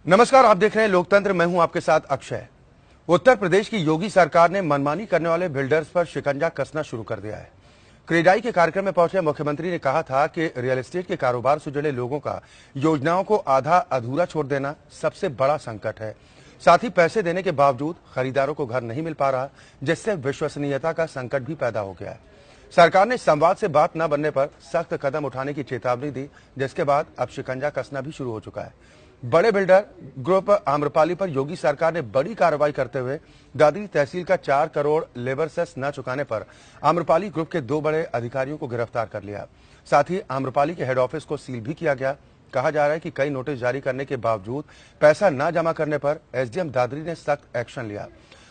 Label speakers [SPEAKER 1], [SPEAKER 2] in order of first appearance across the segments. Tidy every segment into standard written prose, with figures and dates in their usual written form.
[SPEAKER 1] नमस्कार, आप देख रहे हैं लोकतंत्र। मैं हूं आपके साथ अक्षय। उत्तर प्रदेश की योगी सरकार ने मनमानी करने वाले बिल्डर्स पर शिकंजा कसना शुरू कर दिया है। क्रेडाई के कार्यक्रम में पहुंचे मुख्यमंत्री ने कहा था कि रियल एस्टेट के कारोबार से जुड़े लोगों का योजनाओं को आधा अधूरा छोड़ देना सबसे बड़ा संकट है। साथ ही पैसे देने के बावजूद खरीदारों को घर नहीं मिल पा रहा, जिससे विश्वसनीयता का संकट भी पैदा हो गया है। सरकार ने संवाद से बात न बनने पर सख्त कदम उठाने की चेतावनी दी, जिसके बाद अब शिकंजा कसना भी शुरू हो चुका है। बड़े बिल्डर ग्रुप आम्रपाली पर योगी सरकार ने बड़ी कार्रवाई करते हुए दादरी तहसील का 4 करोड़ लेबर सेस न चुकाने पर आम्रपाली ग्रुप के 2 बड़े अधिकारियों को गिरफ्तार कर लिया। साथ ही आम्रपाली के हेड ऑफिस को सील भी किया गया। कहा जा रहा है कि कई नोटिस जारी करने के बावजूद पैसा न जमा करने पर एसडीएम दादरी ने सख्त एक्शन लिया।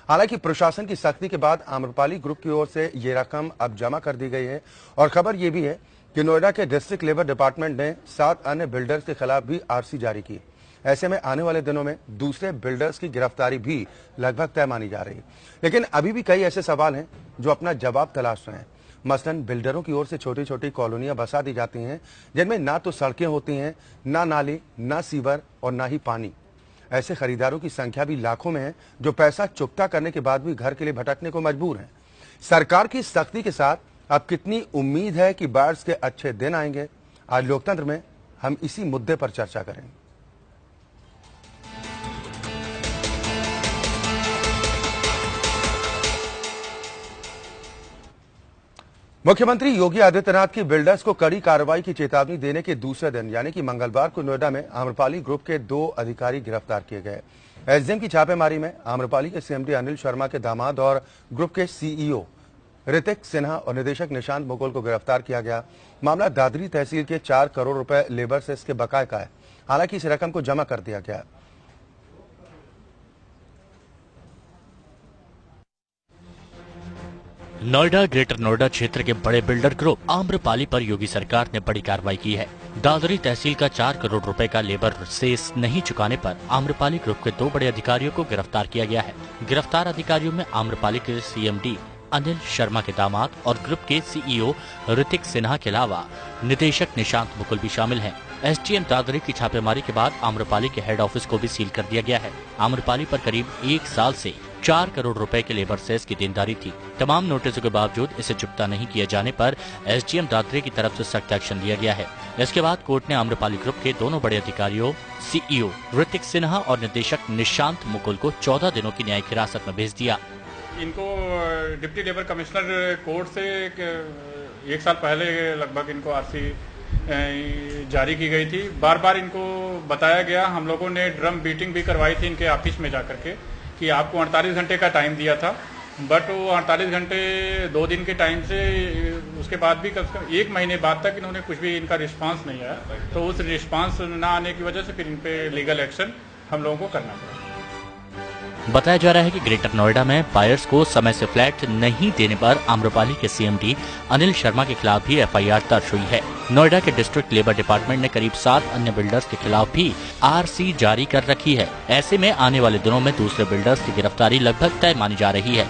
[SPEAKER 1] हालांकि प्रशासन की सख्ती के बाद आम्रपाली ग्रुप की ओर से ये रकम अब जमा कर दी गई है। और खबर ये भी है कि नोएडा के डिस्ट्रिक्ट लेबर डिपार्टमेंट ने 7 अन्य बिल्डर्स के खिलाफ भी आरसी जारी की। ऐसे में आने वाले दिनों में दूसरे बिल्डर्स की गिरफ्तारी भी लगभग तय मानी जा रही है। लेकिन अभी भी कई ऐसे सवाल हैं जो अपना जवाब तलाश रहे हैं। मसलन बिल्डरों की ओर से छोटी छोटी कॉलोनियां बसा दी जाती हैं, जिनमें ना तो सड़कें होती हैं, ना नाली, ना सीवर और ना ही पानी। ऐसे खरीदारों की संख्या भी लाखों में है, जो पैसा चुकता करने के बाद भी घर के लिए भटकने को मजबूर हैं। सरकार की सख्ती के साथ अब कितनी उम्मीद है कि बायर्स के अच्छे दिन आएंगे? आज लोकतंत्र में हम इसी मुद्दे पर चर्चा करेंगे। मुख्यमंत्री योगी आदित्यनाथ की बिल्डर्स को कड़ी कार्रवाई की चेतावनी देने के दूसरे दिन यानी कि मंगलवार को नोएडा में आम्रपाली ग्रुप के 2 अधिकारी गिरफ्तार किए गए। एसडीएम की छापेमारी में आम्रपाली के सीएमडी अनिल शर्मा के दामाद और ग्रुप के सीईओ ऋतिक सिन्हा और निदेशक निशांत मुकुल को गिरफ्तार किया गया। मामला दादरी तहसील के 4 करोड़ रुपए लेबर सेस के बकाये का है। हालांकि इस रकम को जमा कर दिया गया।
[SPEAKER 2] नोएडा ग्रेटर नोएडा क्षेत्र के बड़े बिल्डर ग्रुप आम्रपाली पर योगी सरकार ने बड़ी कार्रवाई की है। दादरी तहसील का 4 करोड़ रुपए का लेबर सेस नहीं चुकाने पर आम्रपाली ग्रुप के 2 बड़े अधिकारियों को गिरफ्तार किया गया है। गिरफ्तार अधिकारियों में आम्रपाली के सीएमडी अनिल शर्मा के दामाद और ग्रुप के सीईओ ऋतिक सिन्हा के अलावा निदेशक निशांत मुकुल भी शामिल हैं। एसडीएम दादरी की छापेमारी के बाद आम्रपाली के हेड ऑफिस को भी सील कर दिया गया है। आम्रपाली पर करीब 1 साल से 4 करोड़ रुपए के लेबर सेस की देनदारी थी। तमाम नोटिसों के बावजूद इसे चुकता नहीं किए जाने पर एसडीएम दादरी की तरफ से सख्त एक्शन लिया गया है। इसके बाद कोर्ट ने आम्रपाली ग्रुप के दोनों बड़े अधिकारियों सीईओ ऋतिक सिन्हा और निदेशक निशांत मुकुल को 14 दिनों की न्यायिक हिरासत में भेज दिया।
[SPEAKER 3] इनको डिप्टी लेबर कमिश्नर कोर्ट से 1 साल पहले लगभग इनको आरसी जारी की गई थी। बार बार इनको बताया गया, हम लोगों ने ड्रम बीटिंग भी करवाई थी इनके ऑफिस में जाकर के कि आपको 48 घंटे का टाइम दिया था, बट वो 48 घंटे 2 दिन के टाइम से उसके बाद भी कम से कम 1 महीने बाद तक इन्होंने कुछ भी इनका रिस्पांस नहीं आया। तो उस रिस्पांस ना आने की वजह से फिर इन पे लीगल एक्शन हम लोगों को करना पड़ा।
[SPEAKER 2] बताया जा रहा है कि ग्रेटर नोएडा में बायर्स को समय से फ्लैट नहीं देने पर आम्रपाली के सीएमडी अनिल शर्मा के खिलाफ भी एफआईआर दर्ज हुई है। नोएडा के डिस्ट्रिक्ट लेबर डिपार्टमेंट ने करीब 7 अन्य बिल्डर्स के खिलाफ भी आरसी जारी कर रखी है। ऐसे में आने वाले दिनों में दूसरे बिल्डर्स की गिरफ्तारी लगभग तय मानी जा रही है।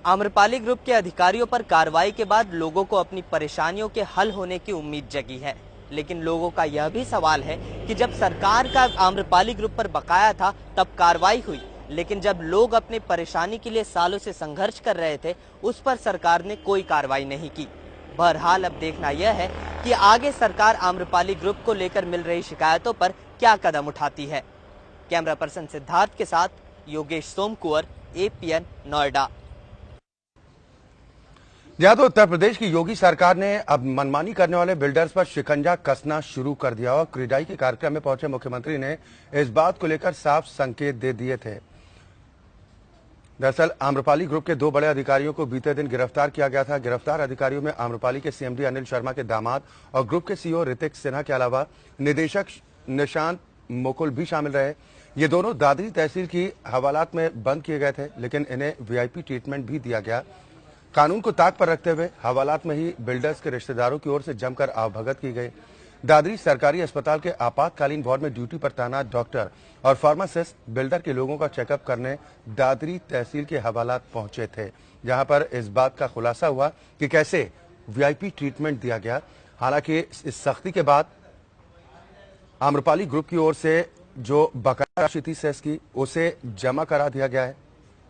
[SPEAKER 4] आम्रपाली ग्रुप के अधिकारियों पर कार्रवाई के बाद लोगों को अपनी परेशानियों के हल होने की उम्मीद जगी है। लेकिन लोगों का यह भी सवाल है कि जब सरकार का आम्रपाली ग्रुप पर बकाया था तब कार्रवाई हुई, लेकिन जब लोग अपनी परेशानी के लिए सालों से संघर्ष कर रहे थे उस पर सरकार ने कोई कार्रवाई नहीं की। बहरहाल अब देखना यह है कि आगे सरकार आम्रपाली ग्रुप को लेकर मिल रही शिकायतों पर क्या कदम उठाती है। कैमरा पर्सन सिद्धार्थ के साथ योगेश सोमकुंवर, एपीएन नोएडा।
[SPEAKER 1] जहां तो उत्तर प्रदेश की योगी सरकार ने अब मनमानी करने वाले बिल्डर्स पर शिकंजा कसना शुरू कर दिया और क्रेडाई के कार्यक्रम में पहुंचे मुख्यमंत्री ने इस बात को लेकर साफ संकेत दे दिए थे। दरअसल आम्रपाली ग्रुप के 2 बड़े अधिकारियों को बीते दिन गिरफ्तार किया गया था। गिरफ्तार अधिकारियों में आम्रपाली के सीएमडी अनिल शर्मा के दामाद और ग्रुप के सीईओ ऋतिक सिन्हा के अलावा निदेशक निशांत मुकुल भी शामिल रहे। ये दोनों दादरी तहसील की हवालात में बंद किए गए थे, लेकिन इन्हें वीआईपी ट्रीटमेंट भी दिया गया। कानून को ताक पर रखते हुए हवालात में ही बिल्डर्स के रिश्तेदारों की ओर से जमकर आवभगत की गई। दादरी सरकारी अस्पताल के आपातकालीन वार्ड में ड्यूटी पर तैनात डॉक्टर और फार्मासिस्ट बिल्डर के लोगों का चेकअप करने दादरी तहसील के हवालात पहुंचे थे, जहां पर इस बात का खुलासा हुआ कि कैसे वीआईपी ट्रीटमेंट दिया गया। हालांकि इस सख्ती के बाद आम्रपाली ग्रुप की ओर से जो बकाया राशि थी सेस की उसे जमा करा दिया गया है,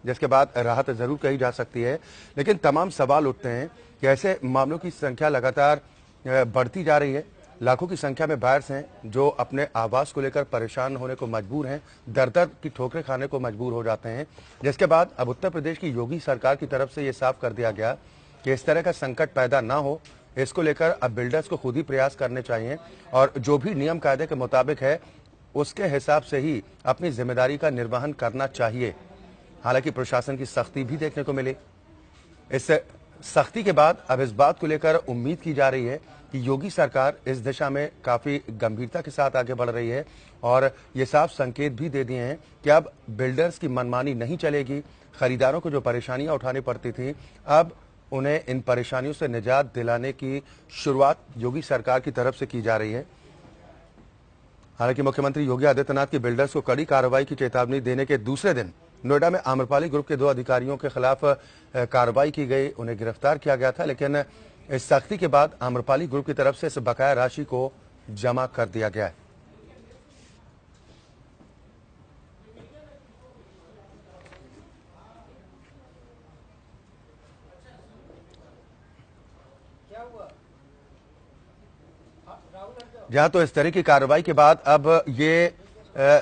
[SPEAKER 1] जिसके बाद राहत जरूर कही जा सकती है। लेकिन तमाम सवाल उठते हैं कि ऐसे मामलों की संख्या लगातार बढ़ती जा रही है। लाखों की संख्या में बायर्स हैं जो अपने आवास को लेकर परेशान होने को मजबूर हैं, दर दर की ठोकरें खाने को मजबूर हो जाते हैं। जिसके बाद अब उत्तर प्रदेश की योगी सरकार की तरफ से ये साफ कर दिया गया कि इस तरह का संकट पैदा ना हो, इसको लेकर अब बिल्डर्स को खुद ही प्रयास करने चाहिए और जो भी नियम कायदे के मुताबिक है उसके हिसाब से ही अपनी जिम्मेदारी का निर्वहन करना चाहिए। हालांकि प्रशासन की सख्ती भी देखने को मिली। इस सख्ती के बाद अब इस बात को लेकर उम्मीद की जा रही है कि योगी सरकार इस दिशा में काफी गंभीरता के साथ आगे बढ़ रही है और ये साफ संकेत भी दे दिए हैं कि अब बिल्डर्स की मनमानी नहीं चलेगी। खरीदारों को जो परेशानियां उठानी पड़ती थी, अब उन्हें इन परेशानियों से निजात दिलाने की शुरुआत योगी सरकार की तरफ से की जा रही है। हालांकि मुख्यमंत्री योगी आदित्यनाथ की बिल्डर्स को कड़ी कार्रवाई की चेतावनी देने के दूसरे दिन नोएडा में आम्रपाली ग्रुप के 2 अधिकारियों के खिलाफ कार्रवाई की गई, उन्हें गिरफ्तार किया गया था। लेकिन इस सख्ती के बाद आम्रपाली ग्रुप की तरफ से इस बकाया राशि को जमा कर दिया गया है। जहां तो इस तरह की कार्रवाई के बाद अब ये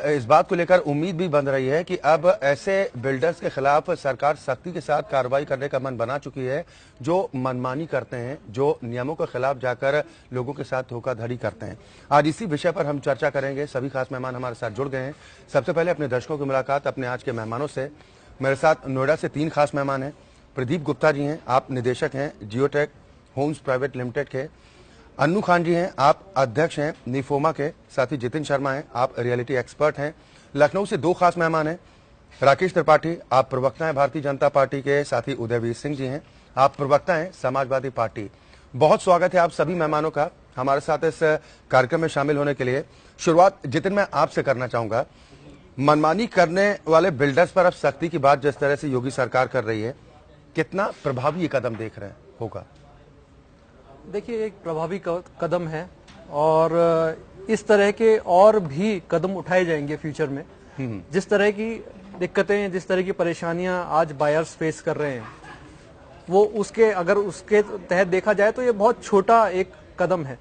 [SPEAKER 1] इस बात को लेकर उम्मीद भी बन रही है कि अब ऐसे बिल्डर्स के खिलाफ सरकार सख्ती के साथ कार्रवाई करने का मन बना चुकी है, जो मनमानी करते हैं, जो नियमों के खिलाफ जाकर लोगों के साथ धोखाधड़ी करते हैं। आज इसी विषय पर हम चर्चा करेंगे। सभी खास मेहमान हमारे साथ जुड़ गए हैं। सबसे पहले अपने दर्शकों की मुलाकात अपने आज के मेहमानों से। मेरे साथ नोएडा से 3 खास मेहमान हैं। प्रदीप गुप्ता जी हैं, आप निदेशक हैं जियोटेक होम्स प्राइवेट लिमिटेड के। अन्नू खान जी हैं, आप अध्यक्ष हैं निफोमा के। साथ ही जितिन शर्मा हैं, आप रियलिटी एक्सपर्ट हैं। लखनऊ से 2 खास मेहमान हैं। राकेश त्रिपाठी, आप प्रवक्ता हैं भारतीय जनता पार्टी के। साथ ही उदयवीर सिंह जी हैं, आप प्रवक्ता हैं समाजवादी पार्टी। बहुत स्वागत है आप सभी मेहमानों का हमारे साथ इस कार्यक्रम में शामिल होने के लिए। शुरुआत जितिन मैं आपसे करना चाहूंगा। मनमानी करने वाले बिल्डर्स पर अब सख्ती की बात जिस तरह से योगी सरकार कर रही है, कितना प्रभावी ये कदम देख रहे हैं होगा?
[SPEAKER 5] देखिए, एक प्रभावी कदम है और इस तरह के और भी कदम उठाए जाएंगे फ्यूचर में। जिस तरह की दिक्कतें, जिस तरह की परेशानियां आज बायर्स फेस कर रहे हैं, वो अगर उसके तहत देखा जाए तो ये बहुत छोटा एक कदम है।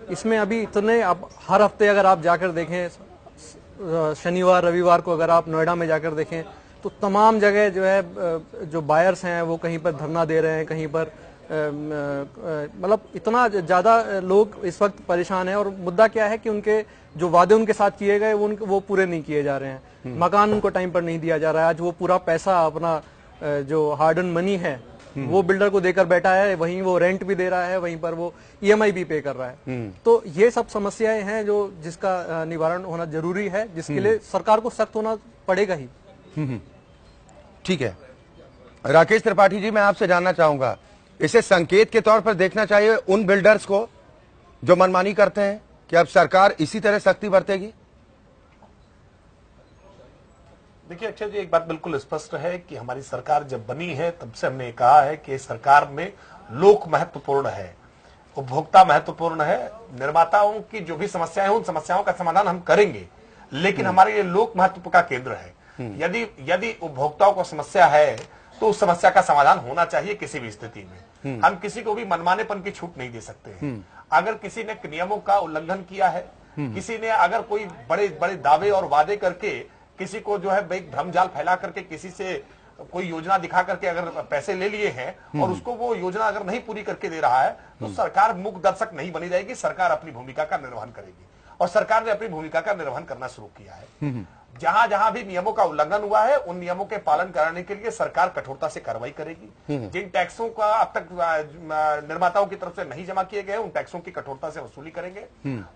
[SPEAKER 5] इसमें अभी इतने, अब हर हफ्ते अगर आप जाकर देखें, शनिवार रविवार को अगर आप नोएडा में जाकर देखें तो तमाम जगह जो है जो बायर्स हैं वो कहीं पर धरना दे रहे हैं, कहीं पर मतलब इतना ज्यादा लोग इस वक्त परेशान हैं। और मुद्दा क्या है कि उनके जो वादे उनके साथ किए गए वो पूरे नहीं किए जा रहे हैं। मकान उनको टाइम पर नहीं दिया जा रहा है। आज वो पूरा पैसा अपना जो हार्ड अर्न मनी है वो बिल्डर को देकर बैठा है, वहीं वो रेंट भी दे रहा है, वहीं पर वो ईएमआई भी पे कर रहा है। तो ये सब समस्याएं हैं जो जिसका निवारण होना जरूरी है, जिसके लिए सरकार को सख्त होना पड़ेगा ही।
[SPEAKER 1] ठीक है, राकेश त्रिपाठी जी, मैं आपसे जानना चाहूंगा, इसे संकेत के तौर पर देखना चाहिए उन बिल्डर्स को जो मनमानी करते हैं कि अब सरकार इसी तरह सख्ती बरतेगी?
[SPEAKER 6] देखिए अक्षय जी, एक बात बिल्कुल स्पष्ट है कि हमारी सरकार जब बनी है तब से हमने कहा है कि सरकार में लोक महत्वपूर्ण है, उपभोक्ता महत्वपूर्ण है। निर्माताओं की जो भी समस्याएं हैं उन समस्याओं का समाधान हम करेंगे, लेकिन हमारे लिए लोक महत्व का केंद्र है। यदि उपभोक्ताओं को समस्या है तो उस समस्या का समाधान होना चाहिए किसी भी स्थिति में। हम किसी को भी मनमानेपन की छूट नहीं दे सकते हैं। अगर किसी ने नियमों का उल्लंघन किया है, किसी ने अगर कोई बड़े बड़े दावे और वादे करके किसी को जो है एक भ्रमजाल फैला करके किसी से कोई योजना दिखा करके अगर पैसे ले लिए हैं और उसको वो योजना अगर नहीं पूरी करके दे रहा है तो सरकार मूक दर्शक नहीं बनी रहेगी। सरकार अपनी भूमिका का निर्वहन करेगी और सरकार ने अपनी भूमिका का निर्वहन करना शुरू किया है। जहां जहां भी नियमों का उल्लंघन हुआ है उन नियमों के पालन कराने के लिए सरकार कठोरता से कार्रवाई करेगी। जिन टैक्सों का अब तक निर्माताओं की तरफ से नहीं जमा किए गए उन टैक्सों की कठोरता से वसूली करेंगे।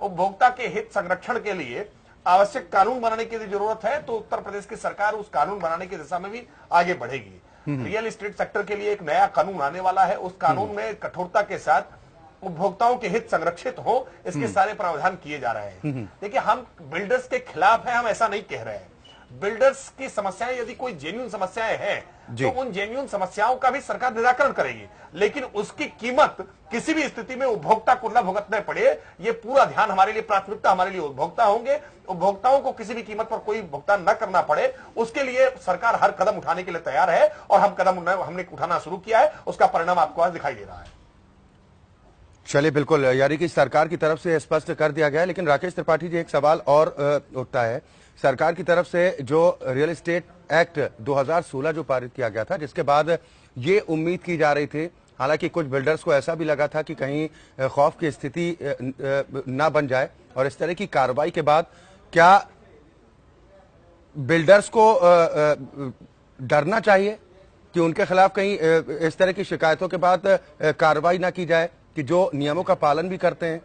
[SPEAKER 6] उपभोक्ता के हित संरक्षण के लिए आवश्यक कानून बनाने की जरूरत है तो उत्तर प्रदेश की सरकार उस कानून बनाने की दिशा में भी आगे बढ़ेगी। रियल एस्टेट सेक्टर के लिए एक नया कानून आने वाला है, उस कानून में कठोरता के साथ उपभोक्ताओं के हित संरक्षित हो, इसके सारे प्रावधान किए जा रहे हैं। देखिए, हम बिल्डर्स के खिलाफ हैं, हम ऐसा नहीं कह रहे हैं, बिल्डर्स की समस्याएं यदि कोई जेन्युइन समस्याएं हैं
[SPEAKER 1] जी।
[SPEAKER 6] तो उन जेन्युइन समस्याओं का भी सरकार निराकरण करेगी, लेकिन उसकी कीमत किसी भी स्थिति में उपभोक्ता को न भुगतने पड़े, ये पूरा ध्यान हमारे लिए, प्राथमिकता हमारे लिए उपभोक्ता होंगे। उपभोक्ताओं को किसी भी कीमत पर कोई भुगतान न करना पड़े, उसके लिए सरकार हर कदम उठाने के लिए तैयार है और हमने उठाना शुरू किया है। उसका परिणाम आपको आज दिखाई दे रहा है।
[SPEAKER 1] चलिए, बिल्कुल, यानी कि सरकार की तरफ से स्पष्ट कर दिया गया है। लेकिन राकेश त्रिपाठी जी, एक सवाल और उठता है। सरकार की तरफ से जो रियल एस्टेट एक्ट 2016 जो पारित किया गया था, जिसके बाद ये उम्मीद की जा रही थी, हालांकि कुछ बिल्डर्स को ऐसा भी लगा था कि कहीं खौफ की स्थिति ना बन जाए, और इस तरह की कार्रवाई के बाद क्या बिल्डर्स को डरना चाहिए कि उनके खिलाफ कहीं इस तरह की शिकायतों के बाद कार्रवाई ना की जाए, कि जो नियमों का पालन भी करते हैं?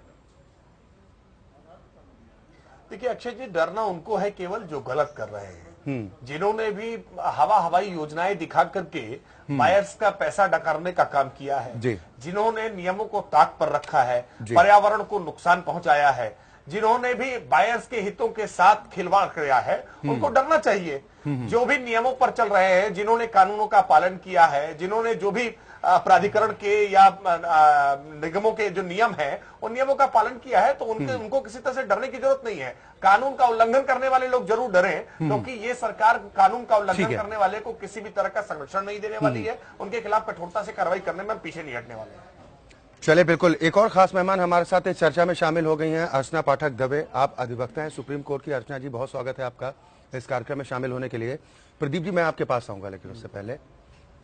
[SPEAKER 6] देखिए अक्षय जी, डरना उनको है केवल जो गलत कर रहे हैं, जिन्होंने भी हवाई योजनाएं दिखा करके बायर्स का पैसा डकारने का काम किया है, जिन्होंने नियमों को ताक पर रखा है, पर्यावरण को नुकसान पहुंचाया है, जिन्होंने भी बायर्स के हितों के साथ खिलवाड़ किया है, उनको डरना चाहिए। जो भी नियमों पर चल रहे हैं, जिन्होंने कानूनों का पालन किया है, जिन्होंने जो भी प्राधिकरण के या निगमों के जो नियम है उन नियमों का पालन किया है, तो उनको किसी तरह से डरने की जरूरत नहीं है। कानून का उल्लंघन करने वाले लोग जरूर डरें, क्योंकि ये सरकार कानून का उल्लंघन करने वाले को किसी भी तरह का संरक्षण नहीं देने वाली है। उनके खिलाफ कठोरता से कार्रवाई करने में पीछे नहीं हटने वाले हैं।
[SPEAKER 1] चलिए, बिल्कुल, एक और खास मेहमान हमारे साथ इस चर्चा में शामिल हो गई हैं, अर्चना पाठक दवे। आप अधिवक्ता हैं सुप्रीम कोर्ट की। अर्चना जी, बहुत स्वागत है आपका इस कार्यक्रम में शामिल होने के लिए। प्रदीप जी, मैं आपके पास आऊंगा, लेकिन उससे पहले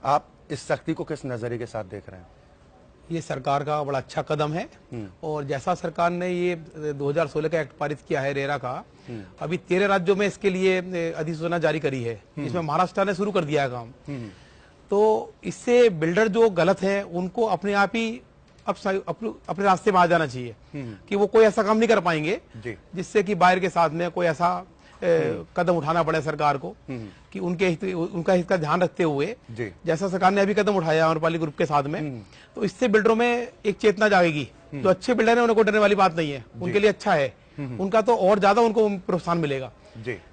[SPEAKER 1] आप इस सख्ती को किस नजरिए के साथ देख रहे हैं?
[SPEAKER 7] ये सरकार का बड़ा अच्छा कदम है, और जैसा सरकार ने ये 2016 का एक्ट पारित किया है रेरा का, अभी 13 राज्यों में इसके लिए अधिसूचना जारी करी है, जिसमें महाराष्ट्र ने शुरू कर दिया है काम। तो इससे बिल्डर जो गलत है उनको अपने आप ही अपने रास्ते में आ जाना चाहिए कि वो कोई ऐसा काम नहीं कर पाएंगे जिससे कि बाहर के साथ में कोई ऐसा कदम उठाना पड़े सरकार को, कि उनका हित का ध्यान रखते हुए जैसा सरकार ने अभी कदम उठाया आम्रपाली ग्रुप के साथ में, तो इससे बिल्डरों में एक चेतना जागेगी। जो अच्छे बिल्डर है उनको डरने वाली बात नहीं है, उनके लिए अच्छा है, उनका तो और ज्यादा उनको प्रोत्साहन मिलेगा।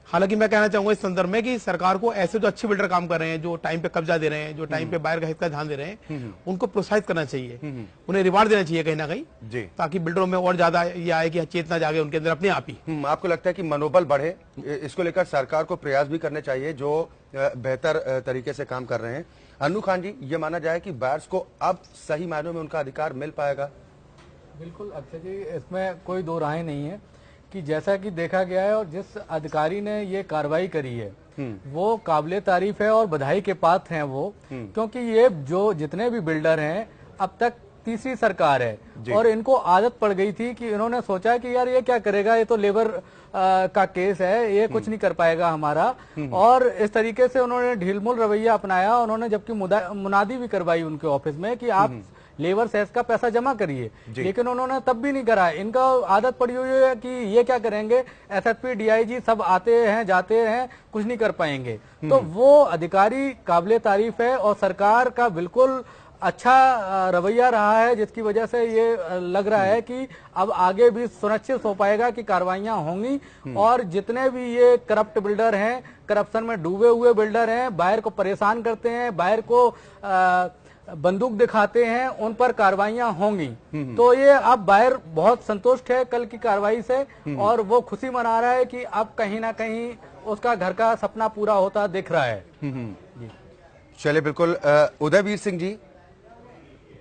[SPEAKER 7] हालांकि मैं कहना चाहूंगा इस संदर्भ में कि सरकार को ऐसे जो अच्छे बिल्डर काम कर रहे हैं, जो टाइम पे कब्जा दे रहे हैं, जो टाइम पे बाहर का हित का ध्यान दे रहे हैं, उनको प्रोत्साहित करना चाहिए, उन्हें रिवार्ड देना चाहिए कहीं ना कहीं, ताकि बिल्डरों में और ज्यादा ये आए कि चेतना जागे उनके अंदर अपने आप ही।
[SPEAKER 1] आपको लगता है कि मनोबल बढ़े, इसको लेकर सरकार को प्रयास भी करने चाहिए जो बेहतर तरीके से काम कर रहे हैं? अन्नू खान जी, ये माना जाए कि बायर्स को अब सही मायनों में उनका अधिकार मिल पाएगा?
[SPEAKER 5] बिल्कुल अक्षय जी, इसमें कोई दो राय नहीं है कि जैसा कि देखा गया है और जिस अधिकारी ने ये कार्रवाई करी है वो काबिले तारीफ है और बधाई के पात्र हैं वो, क्योंकि ये जो जितने भी बिल्डर हैं अब तक तीसरी सरकार है, और इनको आदत पड़ गई थी कि इन्होंने सोचा कि यार ये क्या करेगा, ये तो लेबर का केस है, ये कुछ नहीं कर पाएगा हमारा, और इस तरीके से उन्होंने ढीलमुल रवैया अपनाया। उन्होंने जबकि मुनादी भी करवाई उनके ऑफिस में कि आप लेबर सेस का पैसा जमा करिए, लेकिन उन्होंने तब भी नहीं करा। इनका आदत पड़ी हुई है कि ये क्या करेंगे, एसएसपी डीआईजी सब आते हैं जाते हैं, कुछ नहीं कर पाएंगे। तो वो अधिकारी काबिले तारीफ है और सरकार का बिल्कुल अच्छा रवैया रहा है, जिसकी वजह से ये लग रहा है कि अब आगे भी सुनिश्चित हो पाएगा कि कार्रवाइयां होंगी, और जितने भी ये करप्ट बिल्डर हैं, करप्शन में डूबे हुए बिल्डर हैं, बाहर को परेशान करते हैं, बाहर को बंदूक दिखाते हैं, उन पर कार्रवाइयां होंगी। तो ये अब बायर बहुत संतुष्ट है कल की कार्रवाई से, और वो खुशी मना रहा है कि अब कहीं ना कहीं उसका घर का सपना पूरा होता दिख रहा है।
[SPEAKER 1] चलिए, बिल्कुल, उदयवीर सिंह जी,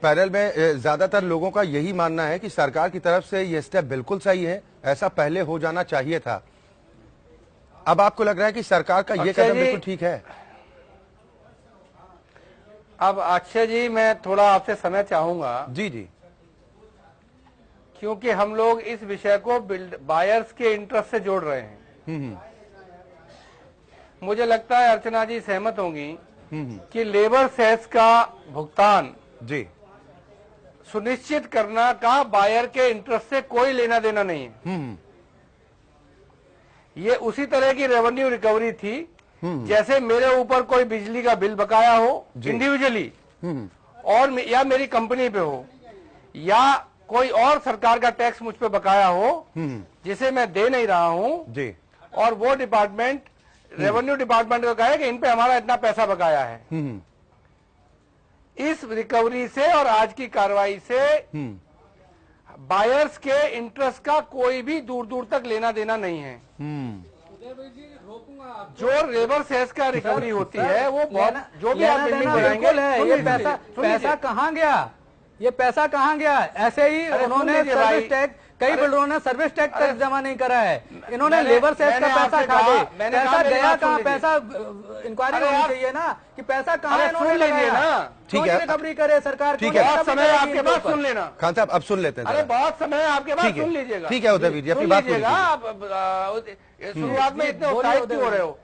[SPEAKER 1] पैनल में ज्यादातर लोगों का यही मानना है कि सरकार की तरफ से ये स्टेप बिल्कुल सही है, ऐसा पहले हो जाना चाहिए था। अब आपको लग रहा है कि सरकार का ये कदम बिल्कुल ठीक है?
[SPEAKER 8] अब अक्षय जी, मैं थोड़ा आपसे समय चाहूंगा।
[SPEAKER 1] जी,
[SPEAKER 8] क्योंकि हम लोग इस विषय को बायर्स के इंटरेस्ट से जोड़ रहे हैं। मुझे लगता है अर्चना जी सहमत होंगी कि लेबर सेस का भुगतान सुनिश्चित करना का बायर के इंटरेस्ट से कोई लेना देना नहीं है। ये उसी तरह की रेवेन्यू रिकवरी थी जैसे मेरे ऊपर कोई बिजली का बिल बकाया हो इंडिविजुअली, और या मेरी कंपनी पे हो, या कोई और सरकार का टैक्स मुझ पे बकाया हो जिसे मैं दे नहीं रहा हूं, और वो डिपार्टमेंट रेवेन्यू डिपार्टमेंट को कहे कि इन पे हमारा इतना पैसा बकाया है। इस रिकवरी से और आज की कार्रवाई से बायर्स के इंटरेस्ट का कोई भी दूर दूर तक लेना देना नहीं है। जो लेबर सेस का रिकवरी होती है वो बहुत, जो भी आप बिल्डिंग बनाएंगे,
[SPEAKER 5] ये पैसा कहाँ गया, ये पैसा कहाँ गया? ऐसे ही उन्होंने सर्विस टैक्स, कई बिल्डरों ने सर्विस टैक्स जमा नहीं करा है, इन्होंने लेबर सेस का पैसा खा गए। पैसा गया कहाँ? पैसा इंक्वायरी होनी चाहिए ना कि पैसा कहाँ इन्होंने लगाया।
[SPEAKER 1] ठीक है,
[SPEAKER 5] रिकवरी करे सरकार।
[SPEAKER 1] ठीक है,
[SPEAKER 8] बहुत समय आपके पास सुन लेना।
[SPEAKER 1] खान साहब अब सुन लेते हैं।
[SPEAKER 8] अरे बहुत समय आपके पास सुन लीजिएगा।
[SPEAKER 1] ठीक है उदयवीर जी, अपनी बात लीजिएगा।
[SPEAKER 8] आप शुरुआत में इतने उत्साहित क्यों हो रहे हो?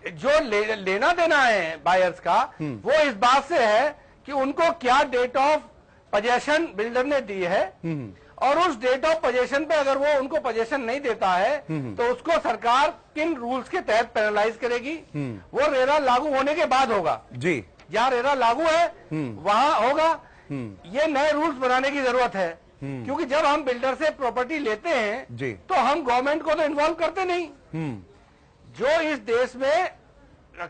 [SPEAKER 8] जो लेना देना है बायर्स का वो इस बात से है कि उनको क्या डेट ऑफ पोजेशन बिल्डर ने दी है, और उस डेट ऑफ पोजेशन पे अगर वो उनको पोजेशन नहीं देता है तो उसको सरकार किन रूल्स के तहत पेनलाइज करेगी, वो रेरा लागू होने के बाद होगा
[SPEAKER 1] जी।
[SPEAKER 8] जहाँ रेरा लागू है वहां होगा। ये नए रूल्स बनाने की जरूरत है, क्योंकि जब हम बिल्डर से प्रॉपर्टी लेते हैं
[SPEAKER 1] जी,
[SPEAKER 8] तो हम गवर्नमेंट को तो इन्वॉल्व करते नहीं। जो इस देश में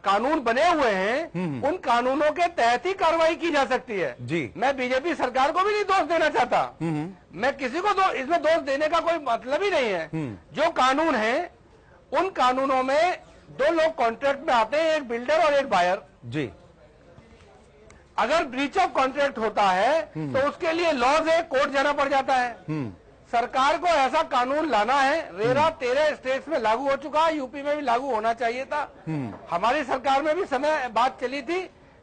[SPEAKER 8] कानून बने हुए हैं उन कानूनों के तहत ही कार्रवाई की जा सकती है
[SPEAKER 1] जी।
[SPEAKER 8] मैं बीजेपी सरकार को भी नहीं दोष देना चाहता, मैं किसी को इसमें दोष देने का कोई मतलब ही नहीं है। जो कानून है उन कानूनों में दो लोग कॉन्ट्रैक्ट में आते हैं, एक बिल्डर और एक बायर
[SPEAKER 1] जी।
[SPEAKER 8] अगर ब्रीच ऑफ कॉन्ट्रैक्ट होता है तो उसके लिए लॉज है, कोर्ट जाना पड़ जाता है। सरकार को ऐसा कानून लाना है। रेरा 13 स्टेट्स में लागू हो चुका है, यूपी में भी लागू होना चाहिए था। हमारी सरकार में भी समय बात चली थी,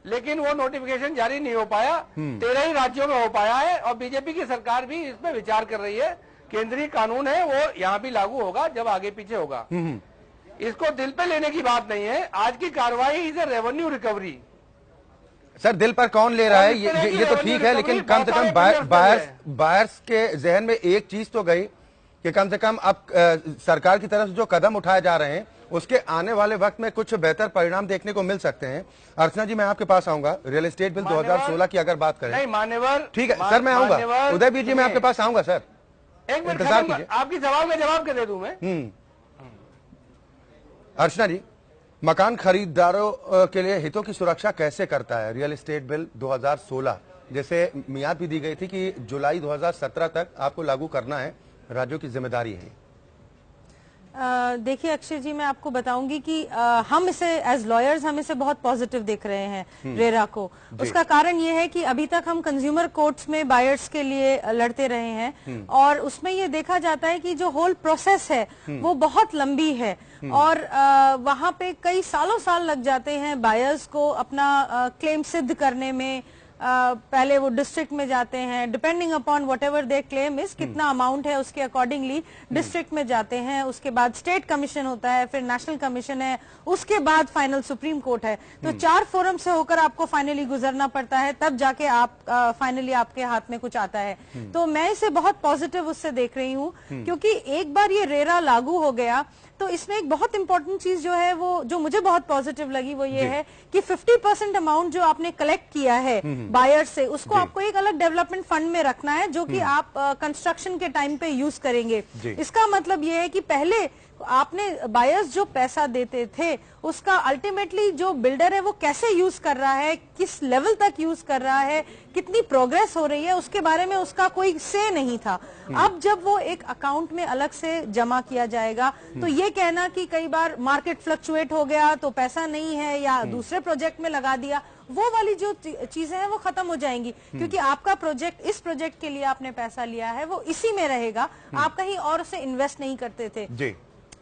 [SPEAKER 8] लेकिन वो नोटिफिकेशन जारी नहीं हो पाया। 13 ही राज्यों में हो पाया है, और बीजेपी की सरकार भी इस पे विचार कर रही है। केंद्रीय कानून है वो यहाँ भी लागू होगा जब आगे पीछे होगा। इसको दिल पे लेने की बात नहीं है। आज की कार्रवाई is a revenue recovery.
[SPEAKER 1] Sir दिल पर कौन ले रहा है ये तो ठीक है, लेकिन कम से कम बायर्स के जहन में एक चीज तो गई कि कम से कम अब सरकार की तरफ से जो कदम उठाए जा रहे हैं उसके आने वाले वक्त में कुछ बेहतर परिणाम देखने को मिल सकते हैं। अर्चना जी मैं आपके पास आऊंगा। रियल एस्टेट बिल 2016 की अगर बात करें,
[SPEAKER 8] नहीं मान्यवर,
[SPEAKER 1] ठीक है सर मैं आऊंगा। उदयवीर जी मैं आपके पास आऊंगा सर,
[SPEAKER 8] एक मिनट इंतजार कीजिए। आपकी सवाल में जवाब के दे दूं मैं।
[SPEAKER 1] अर्चना जी, मकान खरीदारों के लिए हितों की सुरक्षा कैसे करता है रियल एस्टेट बिल 2016? जैसे मियाद भी दी गई थी कि जुलाई 2017 तक आपको लागू करना है, राज्यों की जिम्मेदारी है।
[SPEAKER 9] देखिए अक्षय जी, मैं आपको बताऊंगी कि हम इसे एज लॉयर्स हम इसे बहुत पॉजिटिव देख रहे हैं रेरा को। उसका कारण ये है कि अभी तक हम कंज्यूमर कोर्ट्स में बायर्स के लिए लड़ते रहे हैं, और उसमें ये देखा जाता है कि जो होल प्रोसेस है वो बहुत लंबी है, और वहां पे कई सालों साल लग जाते हैं बायर्स को अपना क्लेम सिद्ध करने में। पहले वो डिस्ट्रिक्ट में जाते हैं, depending upon what ever there claim is, कितना अमाउंट है उसके अकॉर्डिंगली डिस्ट्रिक्ट में जाते हैं। उसके बाद स्टेट कमीशन होता है, फिर नेशनल कमीशन है, उसके बाद फाइनल सुप्रीम कोर्ट है। तो 4 फोरम से होकर आपको फाइनली गुजरना पड़ता है, तब जाके आप फाइनली आपके हाथ में कुछ आता है। तो मैं इसे बहुत पॉजिटिव उससे देख रही हूँ, क्योंकि एक बार ये रेरा लागू हो गया तो इसमें एक बहुत इंपॉर्टेंट चीज जो है वो जो मुझे बहुत पॉजिटिव लगी वो ये है कि 50% अमाउंट जो आपने कलेक्ट किया है बायर से, उसको आपको एक अलग डेवलपमेंट फंड में रखना है, जो कि आप कंस्ट्रक्शन के टाइम पे यूज करेंगे। इसका मतलब ये है कि पहले आपने बायर्स जो पैसा देते थे उसका अल्टीमेटली जो बिल्डर है वो कैसे यूज कर रहा है, किस लेवल तक यूज कर रहा है, कितनी प्रोग्रेस हो रही है, उसके बारे में उसका कोई से नहीं था। अब जब वो एक अकाउंट में अलग से जमा किया जाएगा तो ये कहना कि कई बार मार्केट फ्लक्चुएट हो गया तो पैसा नहीं है या दूसरे प्रोजेक्ट में लगा दिया, वो वाली जो चीजें हैं वो खत्म हो जाएंगी, क्योंकि आपका प्रोजेक्ट, इस प्रोजेक्ट के लिए आपने पैसा लिया है वो इसी में रहेगा, आप कहीं और उसे इन्वेस्ट नहीं करते थे।
[SPEAKER 1] जी।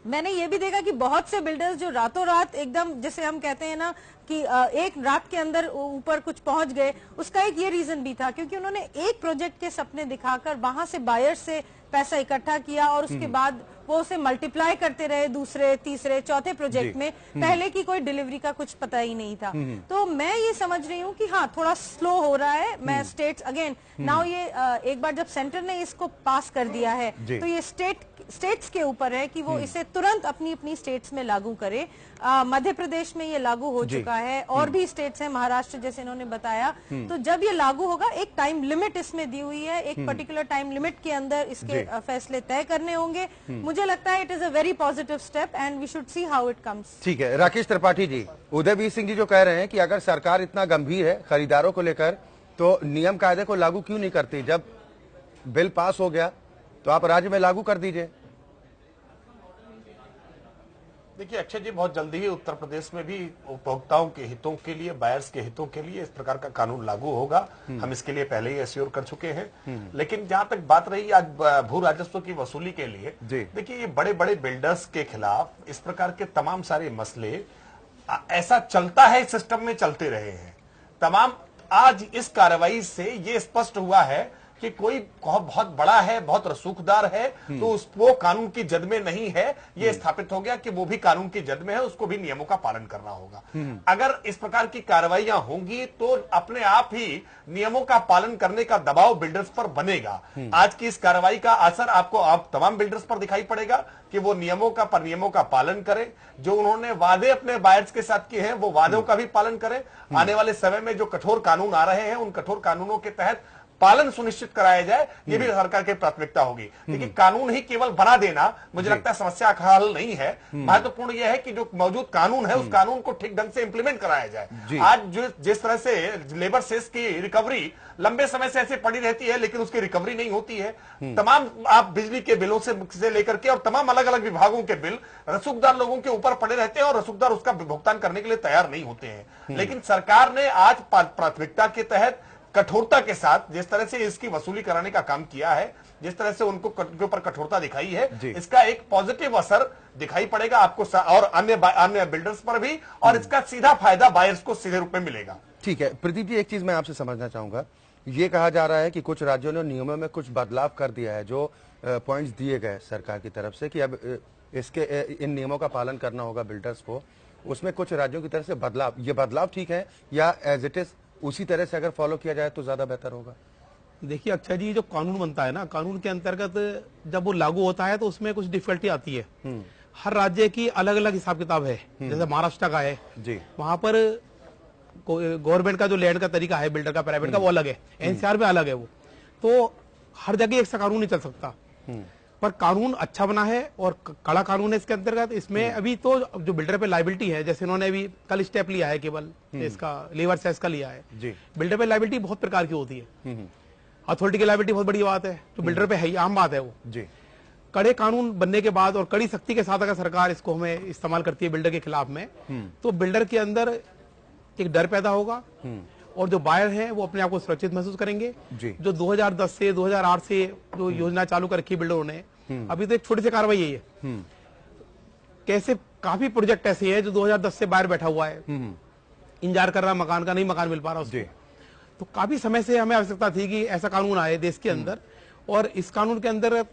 [SPEAKER 9] मैंने ये भी देखा कि बहुत से बिल्डर्स जो रातों रात एकदम, जैसे हम कहते हैं ना कि एक रात के अंदर ऊपर कुछ पहुंच गए, उसका एक ये रीजन भी था क्योंकि उन्होंने एक प्रोजेक्ट के सपने दिखाकर वहां से बायर्स से पैसा इकट्ठा किया और उसके बाद वो उसे मल्टीप्लाई करते रहे दूसरे, तीसरे, चौथे प्रोजेक्ट में। पहले की कोई डिलीवरी का कुछ पता ही नहीं था। तो मैं ये समझ रही हूँ कि हाँ थोड़ा स्लो हो रहा है। मैं स्टेट्स अगेन नाउ ये एक बार जब सेंटर ने इसको पास कर दिया है तो ये स्टेट्स के ऊपर है कि वो इसे तुरंत अपनी अपनी स्टेट्स में लागू करे। मध्य प्रदेश में ये लागू हो चुका है और भी स्टेट्स हैं, महाराष्ट्र जैसे इन्होंने बताया। तो जब ये लागू होगा, एक टाइम लिमिट इसमें दी हुई है, एक पर्टिकुलर टाइम लिमिट के अंदर इसके फैसले तय करने होंगे। मुझे लगता है it is a very positive step and we should see how it comes.
[SPEAKER 1] ठीक है राकेश त्रिपाठी जी, उदयवीर सिंह जी जो कह रहे हैं कि अगर सरकार इतना गंभीर है खरीदारों को लेकर तो नियम कायदे को लागू क्यों नहीं करती? जब बिल पास हो गया तो आप राज्य में लागू कर दीजिए।
[SPEAKER 6] देखिए अक्षय जी, बहुत जल्दी ही उत्तर प्रदेश में भी उपभोक्ताओं के हितों के लिए, बायर्स के हितों के लिए इस प्रकार का कानून लागू होगा। हम इसके लिए पहले ही एश्योर कर चुके हैं। लेकिन जहां तक बात रही आज भू राजस्व की वसूली के लिए, देखिए ये बड़े बड़े बिल्डर्स के खिलाफ इस प्रकार के तमाम सारे मसले ऐसा चलता है, सिस्टम में चलते रहे हैं तमाम। आज इस कार्रवाई से ये स्पष्ट हुआ है कि कोई बहुत बड़ा है, बहुत रसूखदार है, तो उसको कानून की जद में नहीं है, ये स्थापित हो गया कि वो भी कानून की जद में है, उसको भी नियमों का पालन करना होगा। अगर इस प्रकार की कार्रवाइयां होंगी तो अपने आप ही नियमों का पालन करने का दबाव बिल्डर्स पर बनेगा। आज की इस कार्रवाई का असर आपको आप तमाम बिल्डर्स पर दिखाई पड़ेगा कि वो नियमों का पालन करें। जो उन्होंने वादे अपने बायर्स के साथ किए हैं वो वादों का भी पालन करें। आने वाले समय में जो कठोर कानून आ रहे हैं उन कठोर कानूनों के तहत पालन सुनिश्चित कराया जाए, ये भी सरकार की प्राथमिकता होगी। देखिए कानून ही केवल बना देना मुझे लगता है समस्या का हल नहीं है। महत्वपूर्ण यह है कि जो मौजूद कानून है उस कानून को ठीक ढंग से इंप्लीमेंट कराया जाए। आज जो जिस तरह से लेबर सेस की रिकवरी लंबे समय से ऐसे पड़ी रहती है लेकिन उसकी रिकवरी नहीं होती है। तमाम आप बिजली के बिलों से लेकर के और तमाम अलग अलग विभागों के बिल रसूखदार लोगों के ऊपर पड़े रहते हैं और रसूखदार उसका भुगतान करने के लिए तैयार नहीं होते हैं। लेकिन सरकार ने आज प्राथमिकता के तहत कठोरता के साथ जिस तरह से इसकी वसूली कराने का काम किया है, जिस तरह से उनको ऊपर कठोरता दिखाई है, इसका एक पॉजिटिव असर दिखाई पड़ेगा आपको और अन्य बिल्डर्स पर भी, और इसका सीधा फायदा बायर्स को सीधे रूप में मिलेगा।
[SPEAKER 1] ठीक है प्रदीप जी, एक चीज मैं आपसे समझना चाहूंगा। ये कहा जा रहा है कि कुछ राज्यों ने नियमों में कुछ बदलाव कर दिया है, जो पॉइंट्स दिए गए सरकार की तरफ से कि अब इसके इन नियमों का पालन करना होगा बिल्डर्स को, उसमें कुछ राज्यों की तरफ से बदलाव, ये बदलाव ठीक है या एज इट इज उसी तरह से अगर फॉलो किया जाए तो ज्यादा बेहतर होगा?
[SPEAKER 7] देखिए अक्षय जी, जो कानून बनता है ना, कानून के अंतर्गत जब वो लागू होता है तो उसमें कुछ डिफिकल्टी आती है। हर राज्य की अलग अलग हिसाब किताब है। जैसे महाराष्ट्र का है जी, वहां पर गवर्नमेंट का जो लैंड का तरीका है, बिल्डर का, प्राइवेट का, वो अलग है। एनसीआर में अलग है वो, तो हर जगह एक सा कानून नहीं चल सकता। पर कानून अच्छा बना है और कड़ा कानून है इसके अंतर्गत। इसमें अभी तो जो बिल्डर पे लायबिलिटी है, जैसे इन्होंने अभी कल स्टेप लिया है, केवल इसका लेबर सेस का लिया है जी। बिल्डर पे लायबिलिटी बहुत प्रकार की होती है। अथॉरिटी की लायबिलिटी बहुत बड़ी बात है, जो बिल्डर पे है, आम बात है वो जी। कड़े कानून बनने के बाद और कड़ी सख्ती के साथ अगर सरकार इसको हमें इस्तेमाल करती है बिल्डर के खिलाफ में, तो बिल्डर के अंदर एक डर पैदा होगा और जो बायर हैं वो अपने आप को सुरक्षित महसूस करेंगे। जो 2010 से 2008 से जो योजना चालू कर रखी बिल्डरों ने, अभी तो एक छोटी सी कार्रवाई है ये। कैसे काफी प्रोजेक्ट ऐसे हैं जो 2010 से बायर बैठा हुआ है, इंतजार कर रहा मकान का, नहीं मकान मिल पा रहा उसको। तो काफी समय से हमें आवश्यकता थी कि ऐसा कानून आए देश के अंदर, और इस कानून के अंदर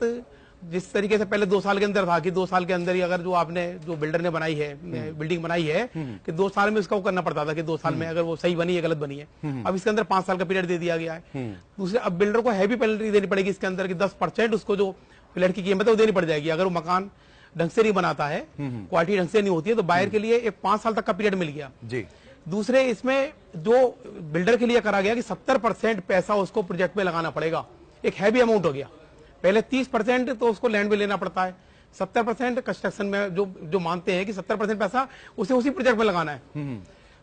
[SPEAKER 7] जिस तरीके से पहले 2 साल के अंदर था कि 2 साल के अंदर ही अगर जो आपने जो बिल्डर ने बनाई है, बिल्डिंग बनाई है, कि 2 साल में उसका वो करना पड़ता था कि 2 साल में अगर वो सही बनी है गलत बनी है। अब इसके अंदर 5 साल का पीरियड दे दिया गया है। दूसरे, अब बिल्डर को हैवी पेनल्टी देनी पड़ेगी इसके अंदर कि 10% उसको जो फ्लैट की कीमत है वो देनी पड़ जाएगी अगर वो मकान ढंग से नहीं बनाता है, क्वालिटी ढंग से नहीं होती है। तो बायर के लिए एक 5 साल तक का पीरियड मिल गया जी। दूसरे, इसमें जो बिल्डर के लिए करा गया कि 70% पैसा उसको प्रोजेक्ट में लगाना पड़ेगा, एक हैवी अमाउंट हो गया। पहले 30% तो उसको लैंड में लेना पड़ता है, 70% कंस्ट्रक्शन में जो मानते हैं कि 70% पैसा उसे उसी प्रोजेक्ट में लगाना है।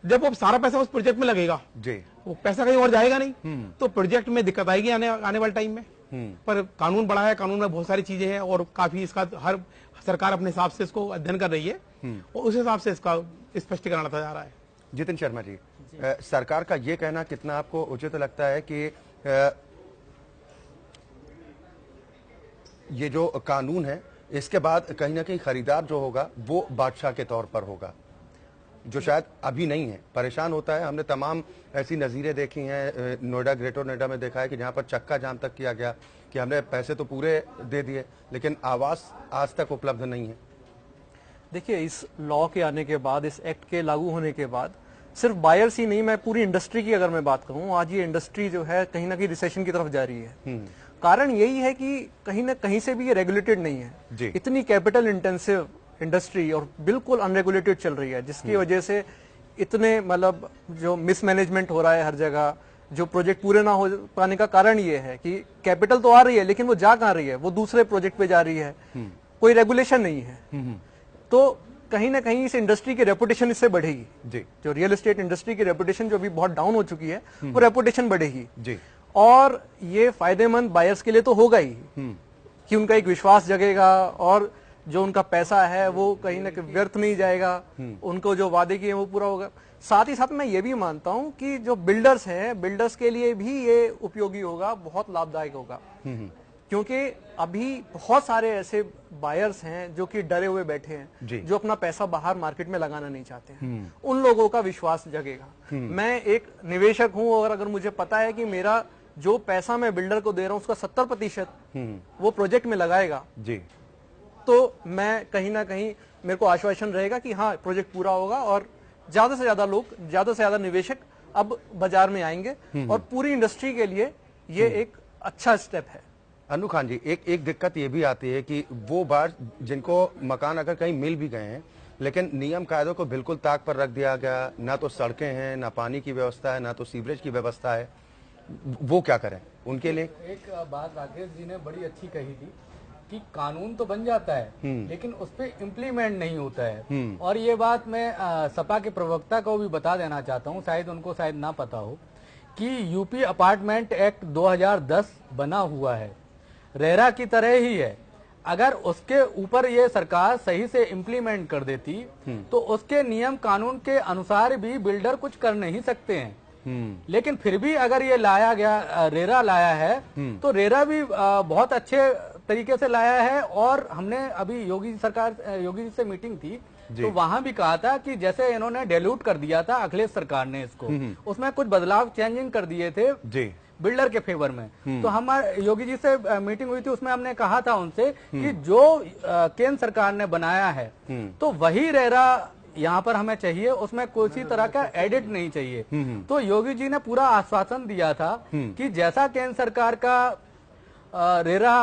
[SPEAKER 7] जब वो सारा पैसा उस प्रोजेक्ट में लगेगा जी, वो पैसा कहीं और जाएगा नहीं, तो प्रोजेक्ट में दिक्कत आएगी आने वाले टाइम में। पर कानून बड़ा है, कानून में बहुत सारी चीजें हैं और काफी इसका हर सरकार अपने हिसाब से इसको अध्ययन कर रही है और उस हिसाब से इसका स्पष्टीकरण आता जा रहा है।
[SPEAKER 1] जितिन शर्मा जी, सरकार का ये कहना कितना आपको उचित लगता है कि ये जो कानून है इसके बाद कहीं ना कहीं खरीदार जो होगा वो बादशाह के तौर पर होगा, जो शायद अभी नहीं है, परेशान होता है? हमने तमाम ऐसी नज़ीरें देखी हैं, नोएडा, ग्रेटर नोएडा में देखा है कि जहां पर चक्का जाम तक किया गया कि हमने पैसे तो पूरे दे दिए लेकिन आवास आज तक उपलब्ध नहीं है।
[SPEAKER 5] देखिए, इस लॉ के आने के बाद, इस एक्ट के लागू होने के बाद सिर्फ बायर्स ही नहीं, मैं पूरी इंडस्ट्री की अगर मैं बात करूं, आज ये इंडस्ट्री जो है कहीं ना कहीं रिसेशन की तरफ जा रही है। कारण यही है कि कहीं ना कहीं से भी ये रेगुलेटेड नहीं है। इतनी कैपिटल इंटेंसिव इंडस्ट्री और बिल्कुल अनरेगुलेटेड चल रही है, जिसकी वजह से इतने मतलब जो मिसमैनेजमेंट हो रहा है हर जगह, जो प्रोजेक्ट पूरे ना हो पाने का कारण ये है कि कैपिटल तो आ रही है लेकिन वो जा कहाँ रही है, वो दूसरे प्रोजेक्ट पे जा रही है, कोई रेगुलेशन नहीं है। तो कहीं ना कहीं इस इंडस्ट्री की रेपुटेशन इससे बढ़ेगी
[SPEAKER 1] जी।
[SPEAKER 5] जो रियल एस्टेट इंडस्ट्री की रेपुटेशन जो अभी बहुत डाउन हो चुकी है वो रेपुटेशन बढ़ेगी
[SPEAKER 1] जी।
[SPEAKER 5] और ये फायदेमंद बायर्स के लिए तो होगा ही कि उनका एक विश्वास जगेगा और जो उनका पैसा है वो कहीं ना कहीं व्यर्थ नहीं जाएगा, उनको जो वादे किए वो पूरा होगा। साथ ही साथ मैं ये भी मानता हूं कि जो बिल्डर्स हैं, बिल्डर्स के लिए भी ये उपयोगी होगा, बहुत लाभदायक होगा, क्योंकि अभी बहुत सारे ऐसे बायर्स हैं जो कि डरे हुए बैठे हैं, जो अपना पैसा बाहर मार्केट में लगाना नहीं चाहते हैं। उन लोगों का विश्वास जगेगा। मैं एक निवेशक हूं और अगर मुझे पता है कि मेरा जो पैसा मैं बिल्डर को दे रहा हूं उसका 70% वो प्रोजेक्ट में लगाएगा
[SPEAKER 1] जी,
[SPEAKER 5] तो मैं कहीं ना कहीं मेरे को आश्वासन रहेगा कि हाँ प्रोजेक्ट पूरा होगा और ज्यादा से ज्यादा लोग, ज्यादा से ज्यादा निवेशक अब बाजार में आएंगे और पूरी इंडस्ट्री के लिए ये एक अच्छा स्टेप है।
[SPEAKER 1] अनु खान जी, एक दिक्कत ये भी आती है कि वो बार जिनको मकान अगर कहीं मिल भी गए हैं लेकिन नियम कायदों को बिल्कुल ताक पर रख दिया गया, ना तो सड़कें हैं, ना पानी की व्यवस्था है, ना तो सीवरेज की व्यवस्था है, वो क्या करें उनके लिए?
[SPEAKER 10] एक बात राकेश जी ने बड़ी अच्छी कही थी कि कानून तो बन जाता है लेकिन उस पर इम्प्लीमेंट नहीं होता है। और ये बात मैं सपा के प्रवक्ता को भी बता देना चाहता हूँ, शायद उनको शायद ना पता हो कि यूपी अपार्टमेंट एक्ट 2010 बना हुआ है, रेरा की तरह ही है। अगर उसके ऊपर ये सरकार सही से इम्प्लीमेंट कर देती तो उसके नियम कानून के अनुसार भी बिल्डर कुछ कर नहीं सकते हैं। लेकिन फिर भी अगर ये लाया गया, रेरा लाया है, तो रेरा भी बहुत अच्छे तरीके से लाया है। और हमने अभी योगी जी से मीटिंग थी तो वहां भी कहा था कि जैसे इन्होंने डेल्यूट कर दिया था अखिलेश सरकार ने इसको, उसमें कुछ बदलाव चेंजिंग कर दिए थे
[SPEAKER 1] जी
[SPEAKER 10] बिल्डर के फेवर में। तो हमारे योगी जी से मीटिंग हुई थी, उसमें हमने कहा था उनसे कि जो केंद्र सरकार ने बनाया है तो वही रेरा यहाँ पर हमें चाहिए, उसमें किसी तरह का एडिट नहीं चाहिए। तो योगी जी ने पूरा आश्वासन दिया था कि जैसा केंद्र सरकार का रेरा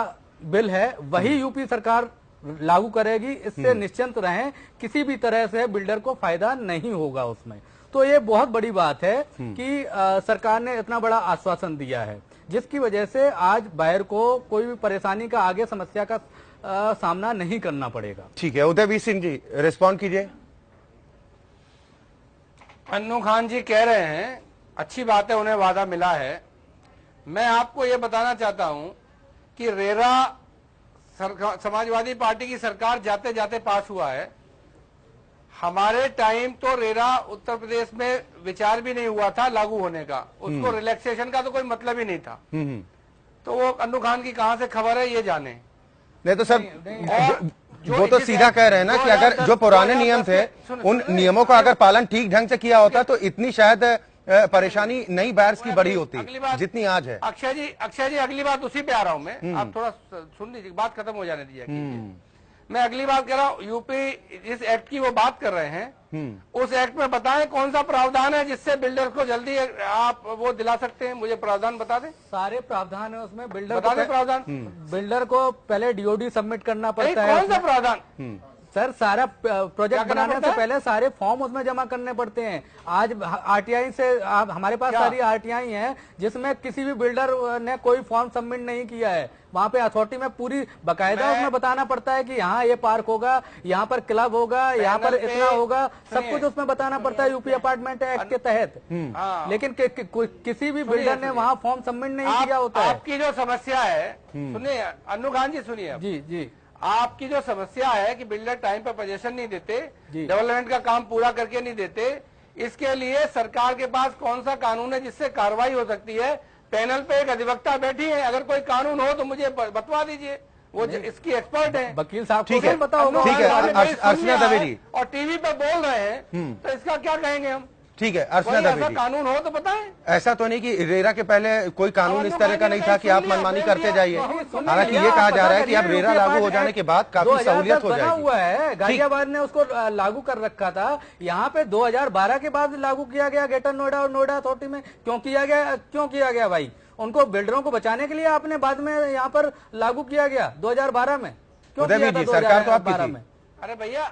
[SPEAKER 10] बिल है वही यूपी सरकार लागू करेगी, इससे निश्चिंत रहें, किसी भी तरह से बिल्डर को फायदा नहीं होगा उसमें। तो ये बहुत बड़ी बात है कि सरकार ने इतना बड़ा आश्वासन दिया है जिसकी वजह से आज बायर को कोई भी परेशानी का, आगे समस्या का सामना नहीं करना पड़ेगा।
[SPEAKER 1] ठीक है, उदयवीर सिंह जी रिस्पॉन्ड कीजिए।
[SPEAKER 8] अन्नू खान जी कह रहे हैं अच्छी बात है, उन्हें वादा मिला है। मैं आपको ये बताना चाहता हूं कि रेरा समाजवादी पार्टी की सरकार जाते जाते पास हुआ है। हमारे टाइम तो रेरा उत्तर प्रदेश में विचार भी नहीं हुआ था लागू होने का, उसको रिलैक्सेशन का तो कोई मतलब ही नहीं था। तो वो अन्नू खान की कहां से खबर है ये जाने।
[SPEAKER 1] नहीं तो सर वो तो सीधा कह रहे हैं ना कि अगर जो पुराने नियम थे उन नियमों का अगर पालन ठीक ढंग से किया होता तो इतनी शायद परेशानी नई बायर्स की बड़ी होती जितनी आज है।
[SPEAKER 8] अक्षय जी अगली बात उसी पे आ रहा हूं मैं, आप थोड़ा सुन लीजिए, बात खत्म हो जाने दीजिए। मैं अगली बात कर रहा हूँ, यूपी जिस एक्ट की वो बात कर रहे हैं उस एक्ट में बताएं कौन सा प्रावधान है जिससे बिल्डर को जल्दी आप वो दिला सकते हैं, मुझे प्रावधान बता दें।
[SPEAKER 10] सारे प्रावधान है उसमें, बिल्डर
[SPEAKER 8] बता दें प्रावधान।
[SPEAKER 10] बिल्डर को पहले डीओडी सबमिट करना पड़ता है।
[SPEAKER 8] कौन सा प्रावधान?
[SPEAKER 10] सर सारा प्रोजेक्ट बनाने से पहले सारे फॉर्म उसमें जमा करने पड़ते हैं। आज आरटीआई से हमारे पास सारी आरटीआई हैं जिसमें किसी भी बिल्डर ने कोई फॉर्म सबमिट नहीं किया है। वहां पे अथॉरिटी में पूरी बकायदा उसमें बताना पड़ता है कि यहाँ ये पार्क होगा, यहाँ पर क्लब होगा, यहाँ पर इतना होगा, सब कुछ उसमें बताना पड़ता है यूपी अपार्टमेंट एक्ट के तहत। लेकिन किसी भी बिल्डर ने वहाँ फॉर्म सबमिट नहीं किया होता है।
[SPEAKER 8] आपकी जो समस्या है, सुनिए अन्नू खान जी सुनिए।
[SPEAKER 10] जी
[SPEAKER 8] आपकी जो समस्या है कि बिल्डर टाइम पर पोजीशन नहीं देते, डेवलपमेंट का काम पूरा करके नहीं देते, इसके लिए सरकार के पास कौन सा कानून है जिससे कार्रवाई हो सकती है? पैनल पे एक अधिवक्ता बैठी है, अगर कोई कानून हो तो मुझे बतवा दीजिए, वो इसकी एक्सपर्ट है।
[SPEAKER 10] वकील साहब
[SPEAKER 1] ठीक है, ठीक है, अर्चना दवेदी
[SPEAKER 8] और टीवी पे बोल रहे हैं तो इसका क्या कहेंगे हम?
[SPEAKER 1] ठीक है, अर्चना दवेदी,
[SPEAKER 8] कानून हो तो बताएं।
[SPEAKER 1] ऐसा तो नहीं कि रेरा के पहले कोई कानून इस तरह का नहीं था कि आप मनमानी करते जाइए। हालांकि ये कहा जा रहा है कि अब रेरा लागू हो जाने के बाद काफी सहूलियत हो जाएगी।
[SPEAKER 10] हुआ है, गाजियाबाद ने उसको लागू कर रखा था, यहाँ पे 2012 के बाद लागू किया गया ग्रेटर नोएडा और नोएडा अथॉरिटी में। क्यों किया गया भाई? उनको बिल्डरों को बचाने के लिए आपने बाद में यहाँ पर लागू किया गया 2012 में। क्यों किया था 2012 में?
[SPEAKER 8] अरे भैया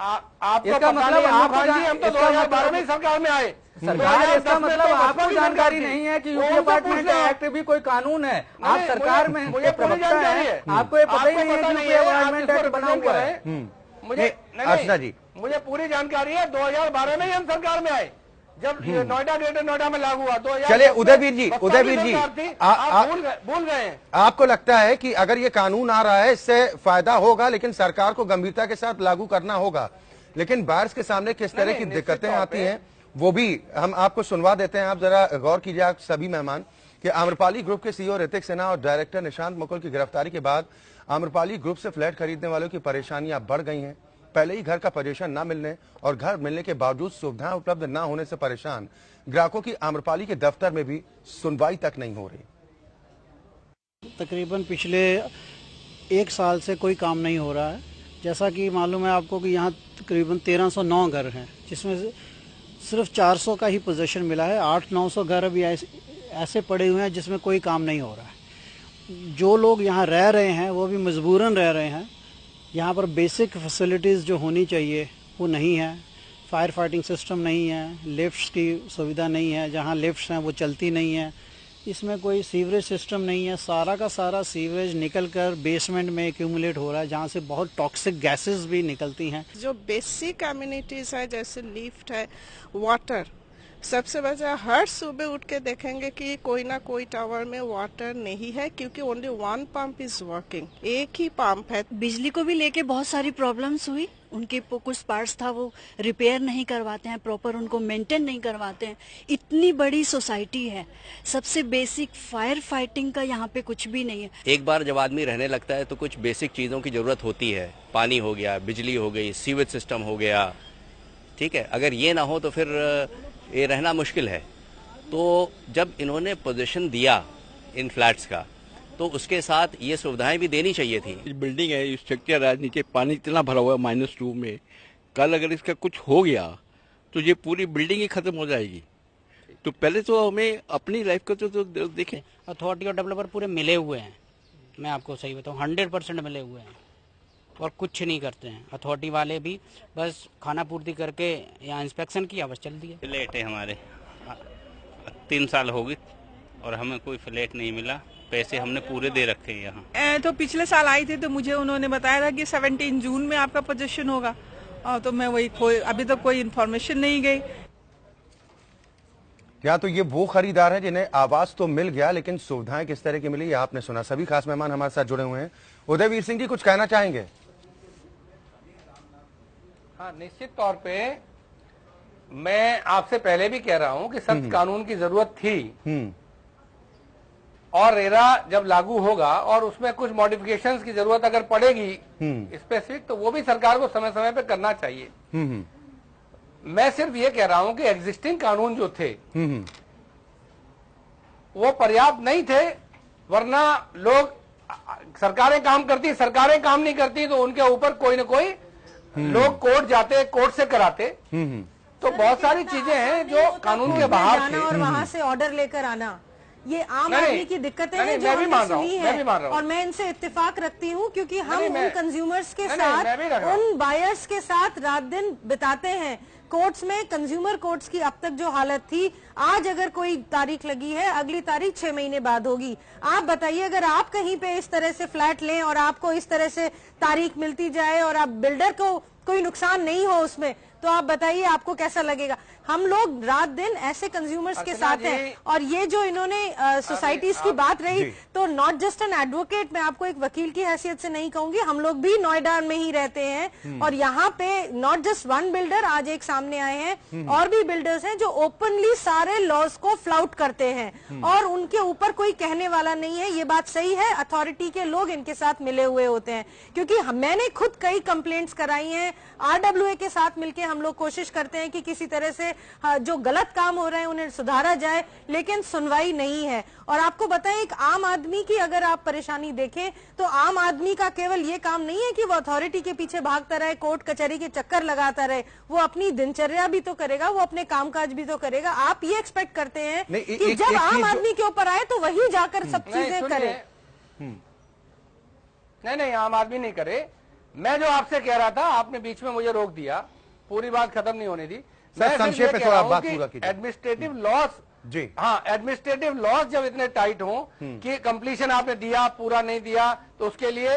[SPEAKER 8] आपको
[SPEAKER 10] इसका
[SPEAKER 8] पता
[SPEAKER 10] मतलब
[SPEAKER 8] नहीं,
[SPEAKER 10] आपको
[SPEAKER 8] खान जी, हम तो 2012 में सरकार में आए।
[SPEAKER 10] सरकार, इसका
[SPEAKER 8] 2010 में
[SPEAKER 10] मतलब
[SPEAKER 8] तो
[SPEAKER 10] आपको
[SPEAKER 8] बसपा की
[SPEAKER 10] जानकारी
[SPEAKER 8] सरकार
[SPEAKER 10] नहीं
[SPEAKER 8] थी।
[SPEAKER 10] है कि
[SPEAKER 8] वो
[SPEAKER 10] यूपी
[SPEAKER 8] उनसे
[SPEAKER 10] अपार्टमेंट
[SPEAKER 8] पूछ लो।
[SPEAKER 10] एक्ट भी कोई कानून है। आप
[SPEAKER 8] नहीं,
[SPEAKER 10] सरकार में
[SPEAKER 8] मुझे पूरी
[SPEAKER 10] प्रवक्ता
[SPEAKER 8] जानकारी
[SPEAKER 10] है,
[SPEAKER 8] है।
[SPEAKER 10] आपको ये पता ही
[SPEAKER 8] आपको
[SPEAKER 10] नहीं है
[SPEAKER 8] पता
[SPEAKER 10] कि
[SPEAKER 8] नहीं
[SPEAKER 10] यूपी
[SPEAKER 8] है, आप
[SPEAKER 10] अपार्टमेंट
[SPEAKER 8] जिसको
[SPEAKER 10] एक्ट बना
[SPEAKER 8] represent
[SPEAKER 10] हुआ
[SPEAKER 8] कर
[SPEAKER 10] है।
[SPEAKER 8] रहे हैं। मुझे
[SPEAKER 1] अर्चना जी,
[SPEAKER 8] मुझे पूरी जानकारी है। 2012 में ही हम सरकार में आए, जब नोएडा ग्रेटर नोएडा में लागू हुआ। 2010
[SPEAKER 1] चलिए
[SPEAKER 8] में
[SPEAKER 1] उदयवीर जी,
[SPEAKER 8] बसपा की
[SPEAKER 1] उदयवीर जी,
[SPEAKER 8] सरकार थी, आप भूल गए हैं।
[SPEAKER 1] आपको लगता है कि अगर ये कानून आ रहा है इससे फायदा होगा, लेकिन सरकार को गंभीरता के साथ लागू करना होगा, लेकिन बायर्स के सामने किस तरह की दिक्कतें आती हैं वो भी हम आपको सुनवा देते हैं। आप जरा गौर कीजिए आप सभी मेहमान कि आम्रपाली ग्रुप के सीईओ ऋतिक सिन्हा और डायरेक्टर निशांत मुकुल की गिरफ्तारी के बाद आम्रपाली ग्रुप से फ्लैट खरीदने वालों की परेशानियां बढ़ गई हैं। पहले ही घर का पोजीशन न मिलने और घर मिलने के बावजूद सुविधाएं उपलब्ध न होने से परेशान ग्राहकों की आम्रपाली के दफ्तर में भी सुनवाई तक नहीं हो रही।
[SPEAKER 11] तकरीबन पिछले 1 साल से कोई काम नहीं हो रहा है। जैसा कि मालूम है आपको कि यहाँ तकरीबन 1309 घर हैं, जिसमें सिर्फ 400 का ही पोजीशन मिला है। 800-900 घर अभी ऐसे पड़े हुए हैं जिसमें कोई काम नहीं हो रहा है। जो लोग यहाँ रह रहे हैं वो भी मजबूरन रह रहे हैं। यहाँ पर बेसिक फैसिलिटीज़ जो होनी चाहिए वो नहीं है। फायर फाइटिंग सिस्टम नहीं है, लिफ्ट्स की सुविधा नहीं है, जहाँ लिफ्ट्स हैं वो चलती नहीं है। इसमें कोई सीवरेज सिस्टम नहीं है। सारा का सारा सीवरेज निकल कर बेसमेंट में एक्यूमुलेट हो रहा है, जहाँ से बहुत टॉक्सिक गैसेस भी निकलती हैं।
[SPEAKER 12] जो बेसिक एमिनिटीज है जैसे लिफ्ट है, वाटर, सबसे बड़ा हर सुबह उठ के देखेंगे कि कोई ना कोई टावर में वाटर नहीं है, क्योंकि only one pump is working, एक ही पंप है।
[SPEAKER 13] बिजली को भी लेके बहुत सारी प्रॉब्लम्स हुई। उनके कुछ पार्ट्स था वो रिपेयर नहीं करवाते हैं, प्रॉपर उनको मेंटेन नहीं करवाते हैं। इतनी बड़ी सोसाइटी है, सबसे बेसिक फायर फाइटिंग का यहाँ पे कुछ भी नहीं है।
[SPEAKER 14] एक बार जब आदमी रहने लगता है तो कुछ बेसिक चीज़ों की ज़रूरत होती है। पानी हो गया, बिजली हो गई, सीवेज सिस्टम हो गया, ठीक है। अगर ये ना हो तो फिर ये रहना मुश्किल है। तो जब इन्होंने पोजीशन दिया इन फ्लैट्स का, तो उसके साथ ये सुविधाएं भी देनी चाहिए थी।
[SPEAKER 15] बिल्डिंग है, स्ट्रक्चर है, नीचे पानी इतना भरा हुआ है -2 में। कल अगर इसका कुछ हो गया तो ये पूरी बिल्डिंग ही खत्म हो जाएगी। तो पहले तो हमें अपनी लाइफ का तो देखें।
[SPEAKER 11] अथॉरिटी और डेवलपर पूरे मिले हुए हैं, मैं आपको सही बताऊँ 100% मिले हुए हैं और कुछ नहीं करते हैं। अथॉरिटी वाले भी बस खाना पूर्ति करके यहाँ इंस्पेक्शन किया, बस चल दिया।
[SPEAKER 16] फ्लैट है हमारे 3 साल हो गए और हमें कोई फ्लैट नहीं मिला। पैसे हमने पूरे दे रखे हैं यहाँ।
[SPEAKER 17] तो पिछले साल आई थी तो मुझे उन्होंने बताया था कि 17 जून में आपका पोजीशन होगा, तो मैं वही अभी तक कोई इन्फॉर्मेशन नहीं गई।
[SPEAKER 1] या तो ये वो खरीदार है जिन्हें आवास तो मिल गया, लेकिन सुविधाएं किस तरह की मिली ये आपने सुना। सभी खास मेहमान हमारे साथ जुड़े हुए हैं। उदयवीर सिंह जी कुछ कहना चाहेंगे?
[SPEAKER 8] हाँ, निश्चित तौर पे मैं आपसे पहले भी कह रहा हूं कि सख्त कानून की जरूरत थी, और रेरा जब लागू होगा और उसमें कुछ मॉडिफिकेशंस की जरूरत अगर पड़ेगी स्पेसिफिक, तो वो भी सरकार को समय समय पे करना चाहिए। मैं सिर्फ ये कह रहा हूं कि एग्जिस्टिंग कानून जो थे वो पर्याप्त नहीं थे, वरना लोग, सरकारें काम करती, सरकारें काम नहीं करती तो उनके ऊपर कोई न कोई लोग कोर्ट जाते, कोर्ट से कराते। तो बहुत सारी चीजें हैं जो कानून के बाहर थे।
[SPEAKER 9] और वहां से ऑर्डर लेकर आना, ये आम आदमी की दिक्कतें हैं जो हमने सुनी है, और मैं इनसे इत्तेफाक रखती हूँ, क्योंकि हम उन कंज्यूमर्स के साथ, उन बायर्स के साथ रात दिन बिताते हैं। कोर्ट्स में, कंज्यूमर कोर्ट्स की अब तक जो हालत थी, आज अगर कोई तारीख लगी है, अगली तारीख 6 महीने बाद होगी। आप बताइए, अगर आप कहीं पे इस तरह से फ्लैट लें और आपको इस तरह से तारीख मिलती जाए और आप बिल्डर को कोई नुकसान नहीं हो उसमें, तो आप बताइए आपको कैसा लगेगा। हम लोग रात दिन ऐसे कंज्यूमर्स के साथ हैं। और ये जो इन्होंने सोसाइटीज की बात रही, तो नॉट जस्ट एन एडवोकेट, मैं आपको एक वकील की हैसियत से नहीं कहूंगी, हम लोग भी नोएडा में ही रहते हैं, और यहाँ पे नॉट जस्ट वन बिल्डर, आज एक सामने आए हैं और भी बिल्डर्स हैं जो ओपनली सारे लॉज को फ्लाउट करते हैं और उनके ऊपर कोई कहने वाला नहीं है। ये बात सही है, अथॉरिटी के लोग इनके साथ मिले हुए होते हैं, क्योंकि मैंने खुद कई कंप्लेंट्स कराई हैं। RWA के साथ मिलकर हम लोग कोशिश करते हैं कि किसी तरह से जो गलत काम हो रहे हैं उन्हें सुधारा जाए, लेकिन सुनवाई नहीं है। और आपको बताएं, एक आम आदमी की अगर आप परेशानी देखें तो आम आदमी का केवल ये काम नहीं है कि वो अथॉरिटी के पीछे भागता रहे, कोर्ट कचहरी के चक्कर लगाता रहे, वो अपनी दिनचर्या भी तो करेगा, वो अपने कामकाज भी तो करेगा। आप ये एक्सपेक्ट करते हैं कि जब आम आदमी के ऊपर आए तो वही जाकर सब चीजें करे।
[SPEAKER 8] नहीं, आम आदमी नहीं करे। मैं जो आपसे कह रहा था, आपने बीच में मुझे रोक दिया, पूरी बात खत्म नहीं होने दी।
[SPEAKER 1] सर संक्षेप में थोड़ा बात पूरा कीजिए।
[SPEAKER 8] एडमिनिस्ट्रेटिव लॉस
[SPEAKER 1] जी,
[SPEAKER 8] हाँ, एडमिनिस्ट्रेटिव लॉस जब इतने टाइट हो कि कंप्लीशन आपने दिया, पूरा नहीं दिया, तो उसके लिए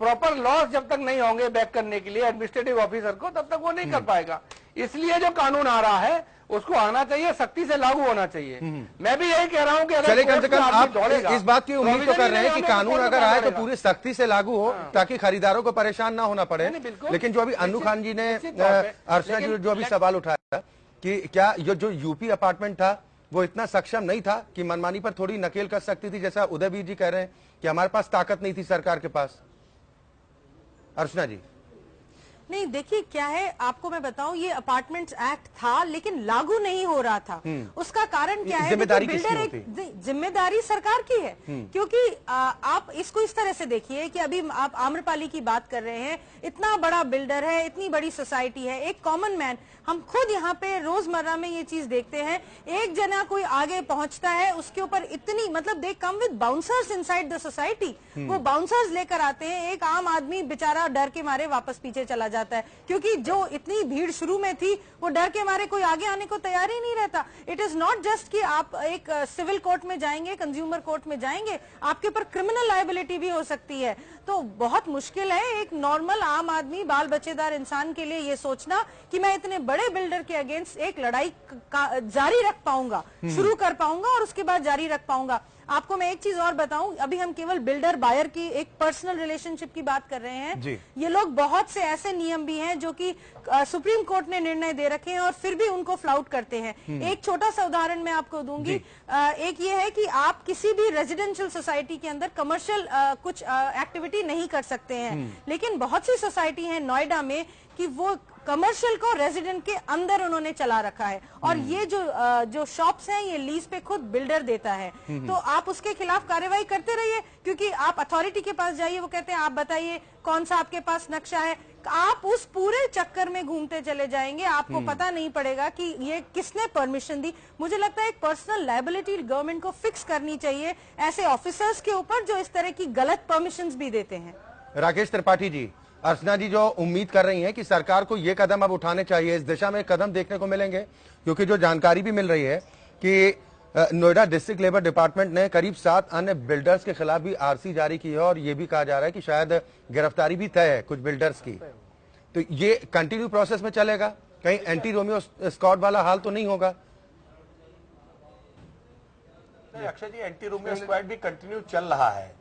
[SPEAKER 8] प्रॉपर लॉस जब तक नहीं होंगे बैक करने के लिए एडमिनिस्ट्रेटिव ऑफिसर को, तब तक वो नहीं कर पाएगा। इसलिए जो कानून आ रहा है उसको आना चाहिए, सख्ती से लागू होना चाहिए। मैं भी यही कह रहा हूं कि अगर
[SPEAKER 1] कम से कम आप इस बात की उम्मीद तो कर रहे हैं कि कानून अगर आए तो पूरी सख्ती से लागू हो, ताकि खरीदारों को परेशान ना होना पड़े। लेकिन जो अभी अन्नू खान जी ने, अर्चना जी जो अभी सवाल उठाया कि क्या जो यूपी अपार्टमेंट था वो इतना सक्षम नहीं था कि मनमानी पर थोड़ी नकेल कर सकती थी, जैसा उदयवीर जी कह रहे हैं कि हमारे पास ताकत नहीं थी सरकार के पास। अर्चना जी,
[SPEAKER 9] नहीं देखिए क्या है, आपको मैं बताऊं, ये अपार्टमेंट्स एक्ट था लेकिन लागू नहीं हो रहा था। उसका कारण क्या है?
[SPEAKER 1] जिम्मेदारी
[SPEAKER 9] बिल्डर एक जिम्मेदारी सरकार की है, क्योंकि आप इसको इस तरह से देखिए कि अभी आप आम्रपाली की बात कर रहे हैं, इतना बड़ा बिल्डर है, इतनी बड़ी सोसाइटी है, एक कॉमन मैन, हम खुद यहाँ पे रोजमर्रा में ये चीज देखते हैं, एक जना कोई आगे पहुंचता है उसके ऊपर इतनी, मतलब they come with bouncers inside the society, वो बाउंसर्स लेकर आते हैं, एक आम आदमी बेचारा डर के मारे वापस पीछे चला जाता है, क्योंकि जो इतनी भीड़ शुरू में थी वो डर के मारे कोई आगे आने को तैयार ही नहीं रहता। इट इज नॉट जस्ट कि आप एक सिविल कोर्ट में जाएंगे, कंज्यूमर कोर्ट में जाएंगे, आपके ऊपर क्रिमिनल लायबिलिटी भी हो सकती है। तो बहुत मुश्किल है एक नॉर्मल आम आदमी, बाल बच्चेदार इंसान के लिए ये सोचना कि मैं इतने बड़े बिल्डर के अगेंस्ट एक लड़ाई जारी रख पाऊंगा, शुरू कर पाऊंगा और उसके बाद जारी रख पाऊंगा। आपको मैं एक चीज और बताऊं, अभी हम केवल बिल्डर बायर की एक पर्सनल रिलेशनशिप की बात कर रहे हैं, ये लोग बहुत से ऐसे नियम भी हैं जो कि सुप्रीम कोर्ट ने निर्णय दे रखे हैं और फिर भी उनको फ्लाउट करते हैं। एक छोटा सा उदाहरण मैं आपको दूंगी। एक ये है कि आप किसी भी रेजिडेंशियल सोसाइटी के अंदर कमर्शियल कुछ एक्टिविटी नहीं कर सकते हैं, लेकिन बहुत सी सोसाइटी है नोएडा में कि वो कमर्शियल को रेजिडेंट के अंदर उन्होंने चला रखा है, और ये जो शॉप्स हैं ये लीज पे खुद बिल्डर देता है। तो आप उसके खिलाफ कार्रवाई करते रहिए, क्योंकि आप अथॉरिटी के पास जाइए, वो कहते हैं आप बताइए कौन सा आपके पास नक्शा है, आप उस पूरे चक्कर में घूमते चले जाएंगे, आपको पता नहीं पड़ेगा कि ये किसने परमिशन दी। मुझे लगता है एक पर्सनल लायबिलिटी गवर्नमेंट को फिक्स करनी चाहिए ऐसे ऑफिसर्स के ऊपर जो इस तरह की गलत परमिशंस भी देते हैं।
[SPEAKER 1] राकेश त्रिपाठी जी, अर्चना जी जो उम्मीद कर रही हैं कि सरकार को ये कदम अब उठाने चाहिए, इस दिशा में कदम देखने को मिलेंगे, क्योंकि जो जानकारी भी मिल रही है कि नोएडा डिस्ट्रिक्ट लेबर डिपार्टमेंट ने करीब 7 अन्य बिल्डर्स के खिलाफ भी आरसी जारी की है, और ये भी कहा जा रहा है कि शायद गिरफ्तारी भी तय है कुछ बिल्डर्स की। तो ये कंटिन्यू प्रोसेस में चलेगा, कहीं एंटी रोमियो स्क्वाड वाला हाल तो नहीं होगा?
[SPEAKER 6] अक्षय जी, एंटी रोमियो स्क्वाड भी कंटिन्यू चल रहा है,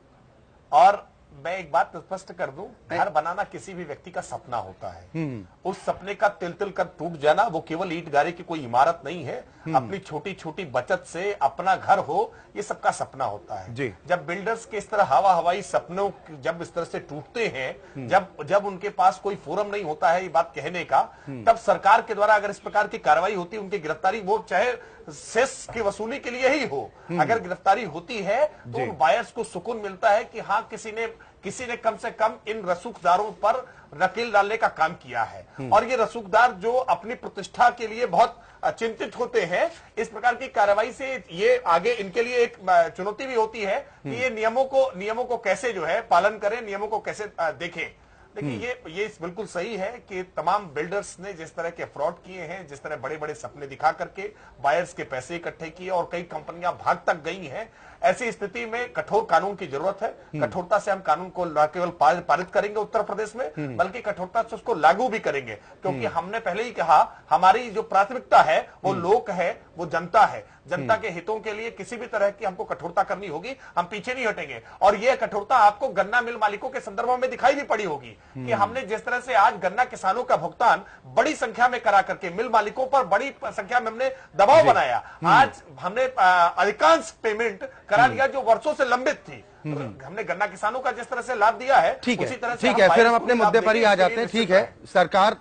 [SPEAKER 6] और मैं एक बात स्पष्ट कर दूं, घर बनाना किसी भी व्यक्ति का सपना होता है। उस सपने का तिल तिल कर टूट जाना वो केवल ईंट गारे की कोई इमारत नहीं है, अपनी छोटी छोटी बचत से अपना घर हो, ये सबका सपना होता है। जब बिल्डर्स के इस तरह हवाई सपनों जब इस तरह से टूटते हैं, जब उनके पास कोई फोरम नहीं होता है ये बात कहने का, तब सरकार के द्वारा अगर इस प्रकार की कार्रवाई होती है, उनकी गिरफ्तारी, वो चाहे सेस की वसूली के लिए ही हो, अगर गिरफ्तारी होती है तो उन बायर्स को सुकून मिलता है कि हाँ किसी ने कम से कम इन रसूखदारों पर नकेल डालने का काम किया है। और ये रसूखदार जो अपनी प्रतिष्ठा के लिए बहुत चिंतित होते हैं, इस प्रकार की कार्रवाई से ये आगे इनके लिए एक चुनौती भी होती है कि ये नियमों को कैसे जो है पालन करें, नियमों को कैसे देखें। देखिए ये बिल्कुल सही है कि तमाम बिल्डर्स ने जिस तरह के फ्रॉड किए हैं, जिस तरह बड़े बड़े सपने दिखा करके बायर्स के पैसे इकट्ठे किए और कई कंपनियां भाग तक गई हैं, ऐसी स्थिति में कठोर कानून की जरूरत है। कठोरता से हम कानून को न केवल पारित करेंगे उत्तर प्रदेश में, बल्कि कठोरता से उसको लागू भी करेंगे, क्योंकि हमने पहले ही कहा हमारी जो प्राथमिकता है वो लोक है, वो जनता है। जनता के हितों के लिए किसी भी तरह की हमको कठोरता करनी होगी, हम पीछे नहीं हटेंगे। और यह कठोरता आपको गन्ना मिल मालिकों के संदर्भ में दिखाई भी पड़ी होगी कि हमने जिस तरह से आज गन्ना किसानों का भुगतान बड़ी संख्या में करा करके मिल मालिकों पर बड़ी संख्या में हमने दबाव बनाया। आज हमने अधिकांश पेमेंट करा दिया जो वर्षों से लंबित थी। हमने गन्ना किसानों का जिस तरह से लाभ दिया है, उसी तरह से
[SPEAKER 1] ठीक है, फिर हम अपने मुद्दे पर ही आ जाते हैं। ठीक है, सरकार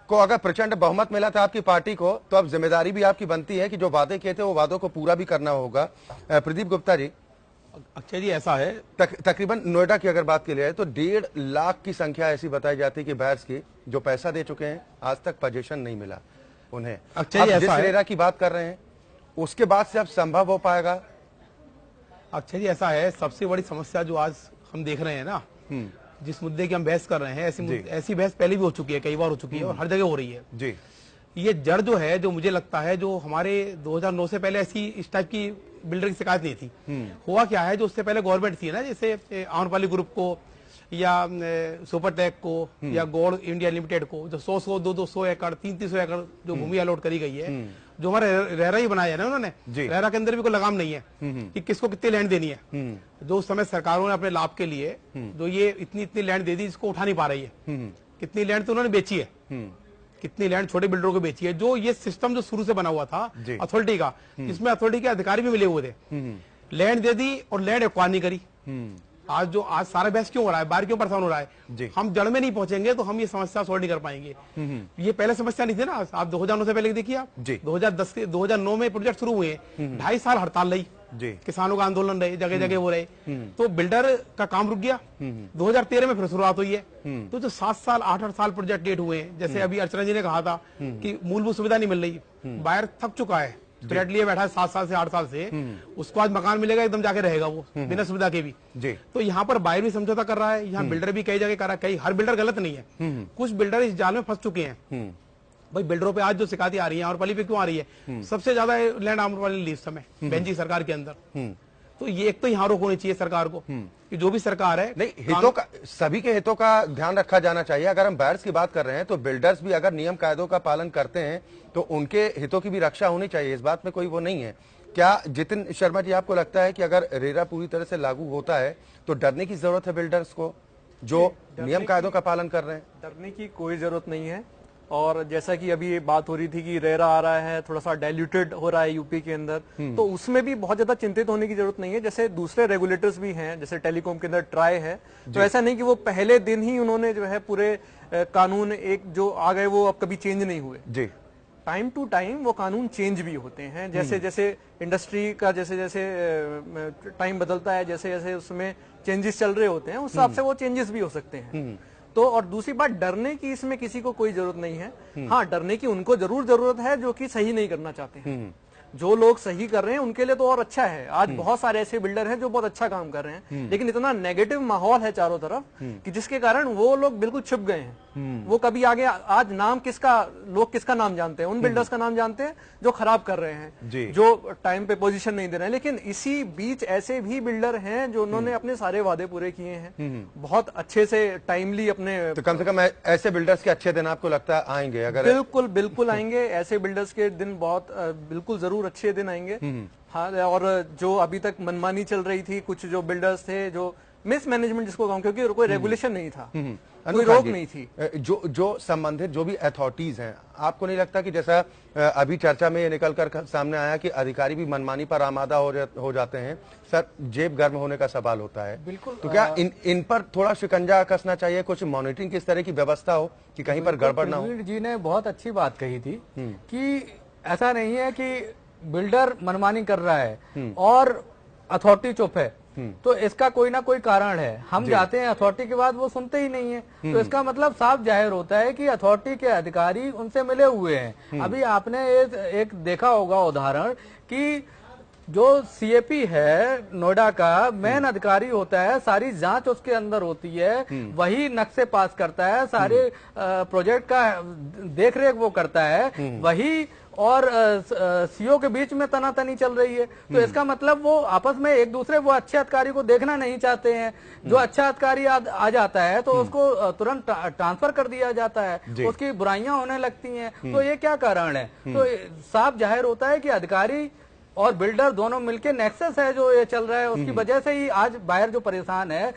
[SPEAKER 1] को अगर प्रचंड बहुमत मिला था आपकी पार्टी को, तो अब जिम्मेदारी भी आपकी बनती है कि जो वादे किए थे वो वादों को पूरा भी करना होगा। प्रदीप गुप्ता जी,
[SPEAKER 7] अक्षय जी ऐसा है,
[SPEAKER 1] तकरीबन नोएडा की अगर बात की जाए तो 1.5 लाख की संख्या ऐसी बताई जाती है कि बायर्स की जो पैसा दे चुके हैं, आज तक पोजीशन नहीं मिला उन्हें।
[SPEAKER 7] अक्षय जी,
[SPEAKER 1] जिस रेरा की बात कर रहे हैं उसके बाद से अब संभव हो पाएगा?
[SPEAKER 7] अक्षय जी ऐसा है, सबसे बड़ी समस्या जो आज हम देख रहे हैं ना, जिस मुद्दे की हम बहस कर रहे हैं, ऐसी बहस पहले भी हो चुकी है, कई बार हो चुकी है और हर जगह हो रही है
[SPEAKER 1] जी।
[SPEAKER 7] ये जड़ जो है, जो मुझे लगता है, जो हमारे 2009 से पहले ऐसी इस टाइप की बिल्डर की शिकायत नहीं थी। हुआ क्या है, जो उससे पहले गवर्नमेंट थी ना, जैसे आम्रपाली ग्रुप को या सुपरटेक को या गौड़ इंडिया लिमिटेड को, जो 100 200 एकड़ 300 एकड़ जो भूमि अलॉट करी गई है, जो हमारे रेरा ही बनाया है ना उन्होंने, रेरा के अंदर भी कोई लगाम नहीं है कि किसको कितनी लैंड देनी है। जो उस समय सरकारों ने अपने लाभ के लिए जो ये इतनी लैंड दे दी, जिसको उठा नहीं पा रही है, कितनी लैंड तो उन्होंने बेची है, कितनी लैंड छोटे बिल्डरों को बेची है। जो ये सिस्टम जो शुरू से बना हुआ था अथॉरिटी का, इसमें अथॉरिटी के अधिकारी भी मिले हुए थे, लैंड दे दी और लैंड एक्वायर नहीं करी। आज सारा बहस क्यों हो रहा है, बाहर क्यों परेशान हो रहा है, हम जड़ में नहीं पहुंचेंगे तो हम ये समस्या सॉल्व नहीं कर पाएंगे। ये पहले समस्या नहीं थी ना, आप 2009 से पहले देखिए, आप 2009 में प्रोजेक्ट शुरू हुए, 2.5 साल हड़ताल रही, किसानों का आंदोलन रहे, जगह जगह हो रहे, तो बिल्डर का काम रुक गया। 2013 में फिर शुरुआत हुई है। तो जो 7 साल 8 साल प्रोजेक्ट लेट हुए हैं, जैसे अभी अर्चना जी ने कहा था कि मूलभूत सुविधा नहीं मिल रही, बायर थक चुका है, फ्लैट लिए बैठा है 7 साल से 8 साल से, उसको आज मकान मिलेगा, एकदम जाके रहेगा वो बिना सुविधा के भी। तो यहाँ पर बायर भी समझौता कर रहा है, यहाँ बिल्डर भी कई जगह कर रहा है, कई हर बिल्डर गलत नहीं है, कुछ बिल्डर इस जाल में फंस चुके हैं। भाई बिल्डरों पे आज जो शिकायतें आ रही है, आम्रपाली पे क्यों आ रही है, सबसे ज्यादा लैंड आम्रपाली ली इस समय बेंजी सरकार के अंदर। तो ये एक तो यहाँ रोक होनी चाहिए सरकार को कि जो भी सरकार है,
[SPEAKER 1] नहीं, हितों का, सभी के हितों का ध्यान रखा जाना चाहिए। अगर हम बायर्स की बात कर रहे हैं तो बिल्डर्स भी अगर नियम कायदों का पालन करते हैं तो उनके हितों की भी रक्षा होनी चाहिए, इस बात में कोई वो नहीं है। क्या जितिन शर्मा जी, आपको लगता है कि अगर रेरा पूरी तरह से लागू होता है तो डरने की जरूरत है बिल्डर्स को जो नियम कायदों का पालन कर रहे हैं?
[SPEAKER 5] डरने की कोई जरूरत नहीं है। और जैसा कि अभी ये बात हो रही थी कि रेरा आ रहा है, थोड़ा सा डाइल्यूटेड हो रहा है यूपी के अंदर, तो उसमें भी बहुत ज्यादा चिंतित होने की जरूरत नहीं है। जैसे दूसरे रेगुलेटर्स भी हैं, जैसे टेलीकॉम के अंदर ट्राई है, तो ऐसा नहीं कि वो पहले दिन ही उन्होंने जो है पूरे कानून एक जो आ गए वो अब कभी चेंज नहीं हुए जी। टाइम टू टाइम वो कानून चेंज भी होते हैं, जैसे जैसे इंडस्ट्री का जैसे जैसे टाइम बदलता है, जैसे जैसे उसमें चेंजेस चल रहे होते हैं, उस हिसाब से वो चेंजेस भी हो सकते हैं। तो और दूसरी बात, डरने की इसमें किसी को कोई जरूरत नहीं है। हाँ, डरने की उनको जरूरत है जो कि सही नहीं करना चाहते हैं। जो लोग सही कर रहे हैं उनके लिए तो और अच्छा है। आज बहुत सारे ऐसे बिल्डर हैं जो बहुत अच्छा काम कर रहे हैं, लेकिन इतना नेगेटिव माहौल है चारों तरफ कि जिसके कारण वो लोग बिल्कुल छुप गए हैं। वो कभी आगे, आज नाम किसका, लोग किसका नाम जानते हैं, उन बिल्डर्स का नाम जानते हैं जो खराब कर रहे हैं, जो टाइम पे पोजीशन नहीं दे रहे हैं। लेकिन इसी बीच ऐसे भी बिल्डर हैं जो उन्होंने अपने सारे वादे पूरे किए हैं, बहुत अच्छे से टाइमली अपने।
[SPEAKER 1] तो कम से कम ऐसे बिल्डर्स के अच्छे दिन आपको लगता है आएंगे? अगर
[SPEAKER 5] बिल्कुल बिल्कुल आएंगे, ऐसे बिल्डर्स के दिन बहुत बिल्कुल जरूर अच्छे दिन आएंगे। हाँ, और जो अभी तक मनमानी चल रही थी, कुछ जो बिल्डर्स थे, जो मिस मैनेजमेंट जिसको कहूं, क्योंकि कोई रेगुलेशन नहीं था, कोई रोक नहीं थी,
[SPEAKER 1] जो संबंधित जो भी अथॉरिटीज हैं, आपको नहीं लगता कि जैसा अभी चर्चा में ये निकलकर सामने आया कि अधिकारी भी मनमानी पर आमादा हो जाते हैं, सर जेब गर्म होने का सवाल होता है।
[SPEAKER 10] बिल्कुल।
[SPEAKER 1] तो क्या इन पर थोड़ा शिकंजा कसना चाहिए, कुछ मॉनिटरिंग किस तरह की व्यवस्था हो कि कहीं पर गड़बड़ ना हो?
[SPEAKER 10] जी ने बहुत अच्छी बात कही थी कि ऐसा नहीं है कि बिल्डर मनमानी कर रहा है और अथॉरिटी चुप है, तो इसका कोई ना कोई कारण है। हम जाते हैं अथॉरिटी के बाद वो सुनते ही नहीं है, तो इसका मतलब साफ जाहिर होता है कि अथॉरिटी के अधिकारी उनसे मिले हुए हैं। अभी आपने एक देखा होगा उदाहरण कि जो सीएपी है नोएडा का मेन अधिकारी होता है, सारी जांच उसके अंदर होती है, वही नक्शे पास करता है, सारे प्रोजेक्ट का देखरेख वो करता है, वही और सीओ के बीच में तनातनी चल रही है। तो इसका मतलब वो आपस में एक दूसरे, वो अच्छे अधिकारी को देखना नहीं चाहते हैं। जो अच्छा अधिकारी आ जाता है तो उसको तुरंत ट्रांसफर कर दिया जाता है, उसकी बुराइयां होने लगती हैं। तो ये क्या कारण है? तो साफ जाहिर होता है कि अधिकारी और बिल्डर दोनों मिलके नेक्सस है जो ये चल रहा है, उसकी वजह से ही आज बायर जो परेशान है।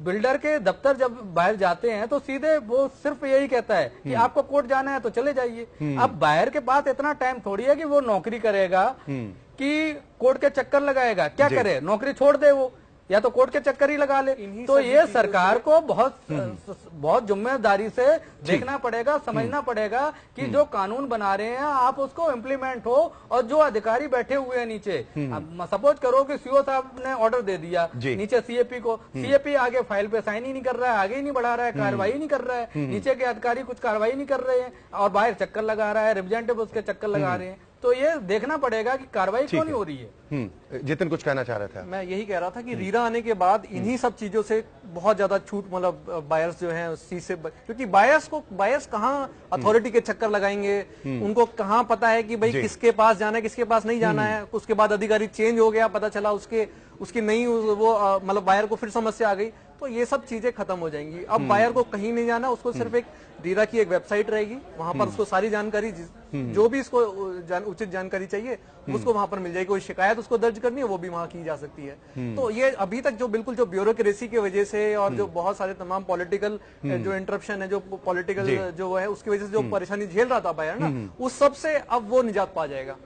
[SPEAKER 10] बिल्डर के दफ्तर जब बायर जाते हैं तो सीधे वो सिर्फ यही कहता है कि आपको कोर्ट जाना है तो चले जाइए। अब बायर के पास इतना टाइम थोड़ी है कि वो नौकरी करेगा कि कोर्ट के चक्कर लगाएगा। क्या करे, नौकरी छोड़ दे वो, या तो कोर्ट के चक्कर ही लगा ले। तो ये सरकार को बहुत जिम्मेदारी से देखना पड़ेगा, समझना पड़ेगा कि जो कानून बना रहे हैं आप उसको इम्प्लीमेंट हो, और जो अधिकारी बैठे हुए हैं नीचे, सपोज करो कि सीओ साहब ने ऑर्डर दे दिया नीचे सीएपी को, सीएपी आगे फाइल पे साइन ही नहीं कर रहा है, आगे ही नहीं बढ़ा रहा है, कार्रवाई नहीं कर रहा है, नीचे के अधिकारी कुछ कार्रवाई नहीं कर रहे हैं और बाहर चक्कर लगा रहा है, रिप्रेजेंटेटिव उसके चक्कर लगा रहे हैं। तो ये देखना पड़ेगा कि कार्रवाई क्यों नहीं हो रही है।
[SPEAKER 1] जितिन कुछ कहना चाह रहे थे।
[SPEAKER 5] मैं यही कह रहा था कि रीरा आने के बाद इन्हीं सब चीजों से बहुत ज्यादा छूट, मतलब बायर्स जो हैं उस चीज से, क्योंकि बायर्स कहाँ अथॉरिटी के चक्कर लगाएंगे, उनको कहाँ पता है कि भाई किसके पास जाना है किसके पास नहीं जाना है। उसके बाद अधिकारी चेंज हो गया, पता चला उसकी नहीं, वो मतलब बायर को फिर समस्या आ गई, तो ये सब चीजें खत्म हो जाएंगी। अब बायर को कहीं नहीं जाना, उसको सिर्फ एक रीरा की एक वेबसाइट रहेगी, वहां पर उसको सारी जानकारी, जो भी इसको उचित जानकारी चाहिए उसको वहां पर मिल जाएगी। कोई शिकायत उसको दर्ज करनी है वो भी वहां की जा सकती है। तो ये अभी तक जो बिल्कुल जो ब्यूरोक्रेसी की वजह से और जो बहुत सारे तमाम पॉलिटिकल जो इंटरप्शन है, जो पॉलिटिकल जो है उसकी वजह से जो परेशानी झेल रहा था बायर ना, उस सब से अब वो निजात पा जाएगा।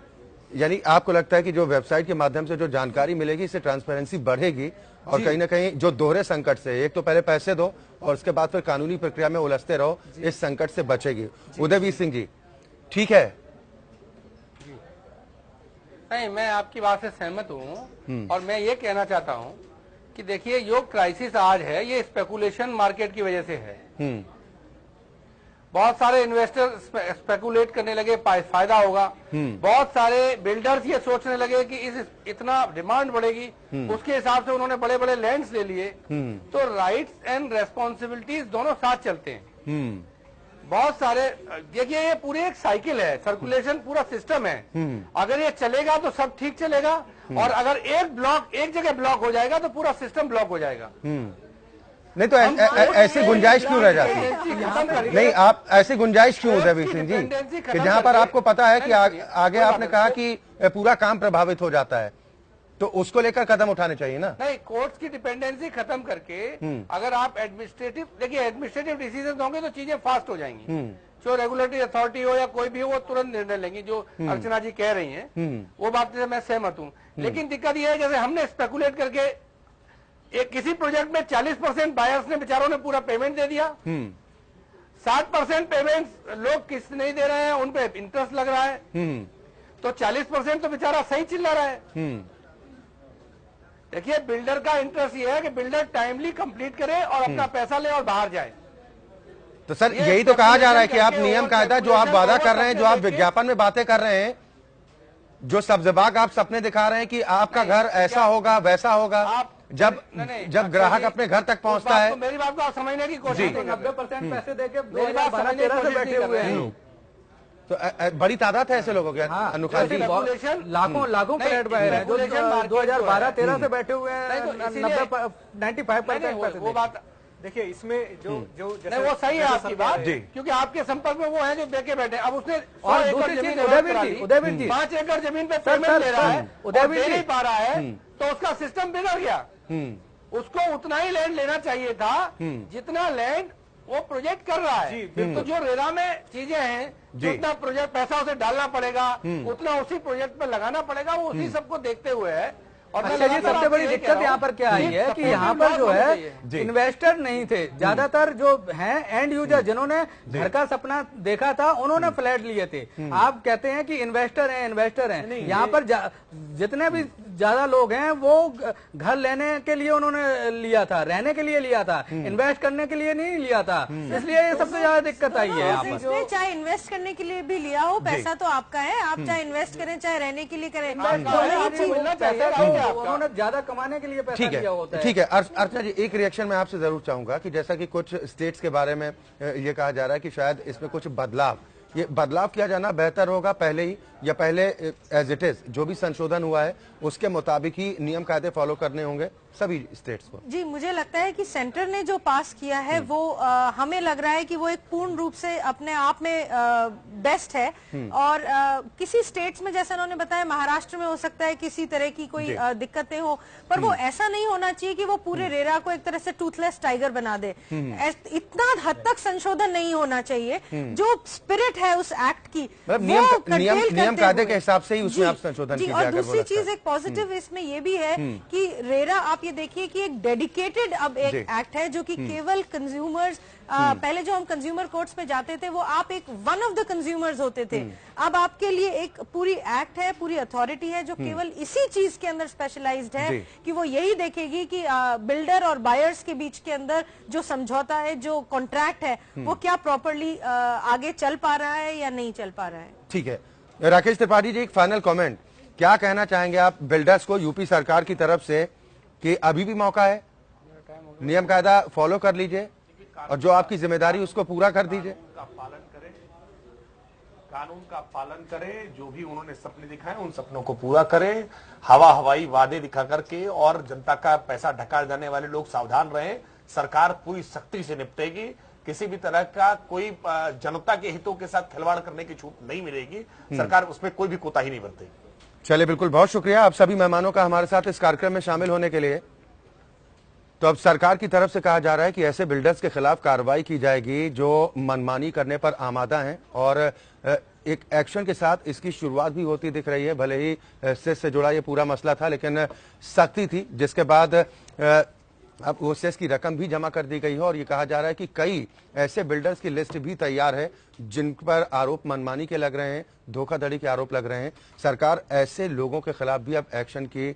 [SPEAKER 1] यानी आपको लगता है कि जो वेबसाइट के माध्यम से जो जानकारी मिलेगी इससे ट्रांसपेरेंसी बढ़ेगी और कहीं ना कहीं जो दोहरे संकट से, एक तो पहले पैसे दो और उसके बाद फिर कानूनी प्रक्रिया में उलझते रहो, इस संकट से बचेगी। उदयवीर सिंह जी, ठीक है?
[SPEAKER 8] नहीं, मैं आपकी बात से सहमत हूँ और मैं ये कहना चाहता हूँ कि देखिए जो क्राइसिस आज है ये स्पेकुलेशन मार्केट की वजह से है। बहुत सारे इन्वेस्टर स्पेकुलेट करने लगे, फायदा होगा। बहुत सारे बिल्डर्स ये सोचने लगे कि इतना डिमांड बढ़ेगी, उसके हिसाब से उन्होंने बड़े बड़े लैंड्स ले लिए। तो राइट्स एंड रेस्पॉन्सिबिलिटीज दोनों साथ चलते हैं। बहुत सारे, देखिए ये पूरी एक साइकिल है, सर्कुलेशन पूरा सिस्टम है। अगर ये चलेगा तो सब ठीक चलेगा, और अगर एक जगह ब्लॉक हो जाएगा तो पूरा सिस्टम ब्लॉक हो जाएगा।
[SPEAKER 1] नहीं तो ऐसी गुंजाइश क्यों रह जाती है? नहीं, आप ऐसी गुंजाइश क्यों उदयवीर सिंह जी कि जहां पर आपको पता है कि आगे आपने कहा कि पूरा काम प्रभावित हो जाता है, तो उसको लेकर कदम उठाने चाहिए ना?
[SPEAKER 8] नहीं, कोर्ट्स की डिपेंडेंसी खत्म करके अगर आप एडमिनिस्ट्रेटिव डिसीजन होंगे तो चीजें फास्ट हो जाएंगी। जो रेगुलेटरी अथॉरिटी हो या कोई भी हो वो तुरंत निर्णय लेंगी। जो अर्चना जी कह रही हैं वो बात से मैं सहमत हूँ, लेकिन दिक्कत ये है जैसे हमने स्पेकुलेट करके एक किसी प्रोजेक्ट में 40% बायर्स ने बेचारों ने पूरा पेमेंट दे दिया, 60% पेमेंट लोग किस्त नहीं दे रहे हैं, उन पे इंटरेस्ट लग रहा है, तो 40% तो बेचारा सही चिल्ला रहा है। देखिए बिल्डर का इंटरेस्ट ये है कि बिल्डर टाइमली कंप्लीट करे और अपना पैसा ले और बाहर जाए।
[SPEAKER 1] तो सर यही तो कहा जा रहा है कि आप नियम कायदा जो आप वादा कर रहे हैं, जो आप विज्ञापन में बातें कर रहे हैं, जो सब्ज़बाग आप सपने दिखा रहे हैं कि आपका घर ऐसा होगा वैसा होगा, जब ग्राहक अपने घर तक पहुंचता है।
[SPEAKER 8] तो मेरी बात को आप समझने की कोशिश,
[SPEAKER 5] 90% पैसे देके
[SPEAKER 8] मेरी बात समझने की कोशिश
[SPEAKER 5] बैठे हुए हैं।
[SPEAKER 1] तो बड़ी तादाद है ऐसे लोगों के। अनुखान जी,
[SPEAKER 5] लाखों फ्लैट बायर हैं जो 2012-13 से बैठे हुए हैं, 95% पैसे।
[SPEAKER 8] वो बात
[SPEAKER 5] देखिए इसमें जो
[SPEAKER 8] नहीं, वो सही है आपकी बात, क्योंकि आपके संपर्क में वो है जो देके बैठे। अब उसने
[SPEAKER 5] और दूसरी चीज उदयवीर जी
[SPEAKER 8] 5 एकड़ जमीन पे पेमेंट ले रहा है, दे नहीं पा रहा है, तो उसका सिस्टम बिगड़ गया। उसको उतना ही लैंड लेना चाहिए था जितना लैंड वो प्रोजेक्ट कर रहा है। तो जो रेरा में चीजें हैं, जितना प्रोजेक्ट पैसा उसे डालना पड़ेगा, उतना उसी प्रोजेक्ट पे लगाना पड़ेगा, वो उसी सबको देखते हुए है। और
[SPEAKER 5] अच्छा जी, सबसे बड़ी दिक्कत यहाँ पर क्या आई है कि यहाँ पर जो है इन्वेस्टर नहीं थे, ज्यादातर जो हैं एंड यूजर जिन्होंने घर का सपना देखा था उन्होंने फ्लैट लिए थे। आप कहते हैं कि इन्वेस्टर हैं, यहाँ पर जितने भी ज्यादा लोग हैं वो घर लेने के लिए उन्होंने लिया था, रहने के लिए लिया था, इन्वेस्ट करने के लिए नहीं लिया था, इसलिए ये सबसे ज्यादा दिक्कत आई है यहाँ पर।
[SPEAKER 9] चाहे इन्वेस्ट करने के लिए भी लिया हो, पैसा तो आपका है, आप चाहे इन्वेस्ट करें चाहे रहने के लिए करें,
[SPEAKER 5] उन्होंने ज्यादा कमाने के लिए पैसा दिया होता है।
[SPEAKER 1] ठीक है अर्चना जी, एक रिएक्शन मैं आपसे जरूर चाहूंगा कि जैसा कि कुछ स्टेट्स के बारे में ये कहा जा रहा है कि शायद इसमें कुछ ये बदलाव किया जाना बेहतर होगा पहले ही, या पहले एज इट इज जो भी संशोधन हुआ है उसके मुताबिक ही नियम कायदे फॉलो करने होंगे सभी स्टेट्स को?
[SPEAKER 9] जी, मुझे लगता है कि सेंटर ने जो पास किया है वो हमें लग रहा है कि वो एक पूर्ण रूप से अपने आप में बेस्ट है। और किसी स्टेट्स में जैसे उन्होंने बताया, महाराष्ट्र में हो सकता है किसी तरह की कोई दिक्कतें हो, पर वो ऐसा नहीं होना चाहिए कि वो पूरे रेरा को एक तरह से टूथलेस टाइगर बना दे। इतना हद तक संशोधन नहीं होना चाहिए। जो स्पिरिट है उस एक्ट की,
[SPEAKER 1] नियम कायदे के हिसाब से ही उसमें आप संशोधन कीजिए।
[SPEAKER 9] और दूसरी चीज एक पॉजिटिव इसमें ये भी है कि रेरा, आप ये देखिए कि एक डेडिकेटेड अब एक एक्ट है जो कि केवल कंज्यूमर्स, पहले जो हम कंज्यूमर कोर्ट्स में जाते थे वो आप एक वन ऑफ द कंज्यूमर्स होते थे, अब आपके लिए एक पूरी एक्ट है, पूरी अथॉरिटी है जो केवल इसी चीज के अंदर स्पेशलाइज्ड है कि वो यही देखेगी कि बिल्डर और बायर्स के बीच के अंदर जो समझौता है, जो कॉन्ट्रैक्ट है, वो क्या प्रॉपरली आगे चल पा रहा है या नहीं चल पा रहा है।
[SPEAKER 1] ठीक है, राकेश त्रिपाठी जी, एक फाइनल कमेंट क्या कहना चाहेंगे आप बिल्डर्स को यूपी सरकार की तरफ से कि अभी भी मौका है, नियम कायदा फॉलो कर लीजिए और जो आपकी जिम्मेदारी उसको पूरा कर दीजिए।
[SPEAKER 6] कानून का पालन करें, जो भी उन्होंने सपने दिखाए उन सपनों को पूरा करें। हवाई वादे दिखा करके और जनता का पैसा ढका जाने वाले लोग सावधान रहें। सरकार पूरी सख्ती से निपटेगी, किसी भी तरह का कोई जनता के हितों के साथ खिलवाड़ करने की छूट नहीं मिलेगी। सरकार उसमें कोई भी कोताही नहीं बरतेगी।
[SPEAKER 1] चलिए, बिल्कुल, बहुत शुक्रिया आप सभी मेहमानों का हमारे साथ इस कार्यक्रम में शामिल होने के लिए। तो अब सरकार की तरफ से कहा जा रहा है कि ऐसे बिल्डर्स के खिलाफ कार्रवाई की जाएगी जो मनमानी करने पर आमादा हैं और एक एक्शन के साथ इसकी शुरुआत भी होती दिख रही है। भले ही सेस से जुड़ा ये पूरा मसला था, लेकिन सख्ती थी, जिसके बाद अब वो सेस की रकम भी जमा कर दी गई है और ये कहा जा रहा है कि कई ऐसे बिल्डर्स की लिस्ट भी तैयार है जिन पर आरोप मनमानी के लग रहे हैं, धोखाधड़ी के आरोप लग रहे हैं। सरकार ऐसे लोगों के खिलाफ भी अब एक्शन की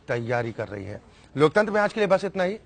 [SPEAKER 1] तैयारी कर रही है। लोकतंत्र में आज के लिए बस इतना ही।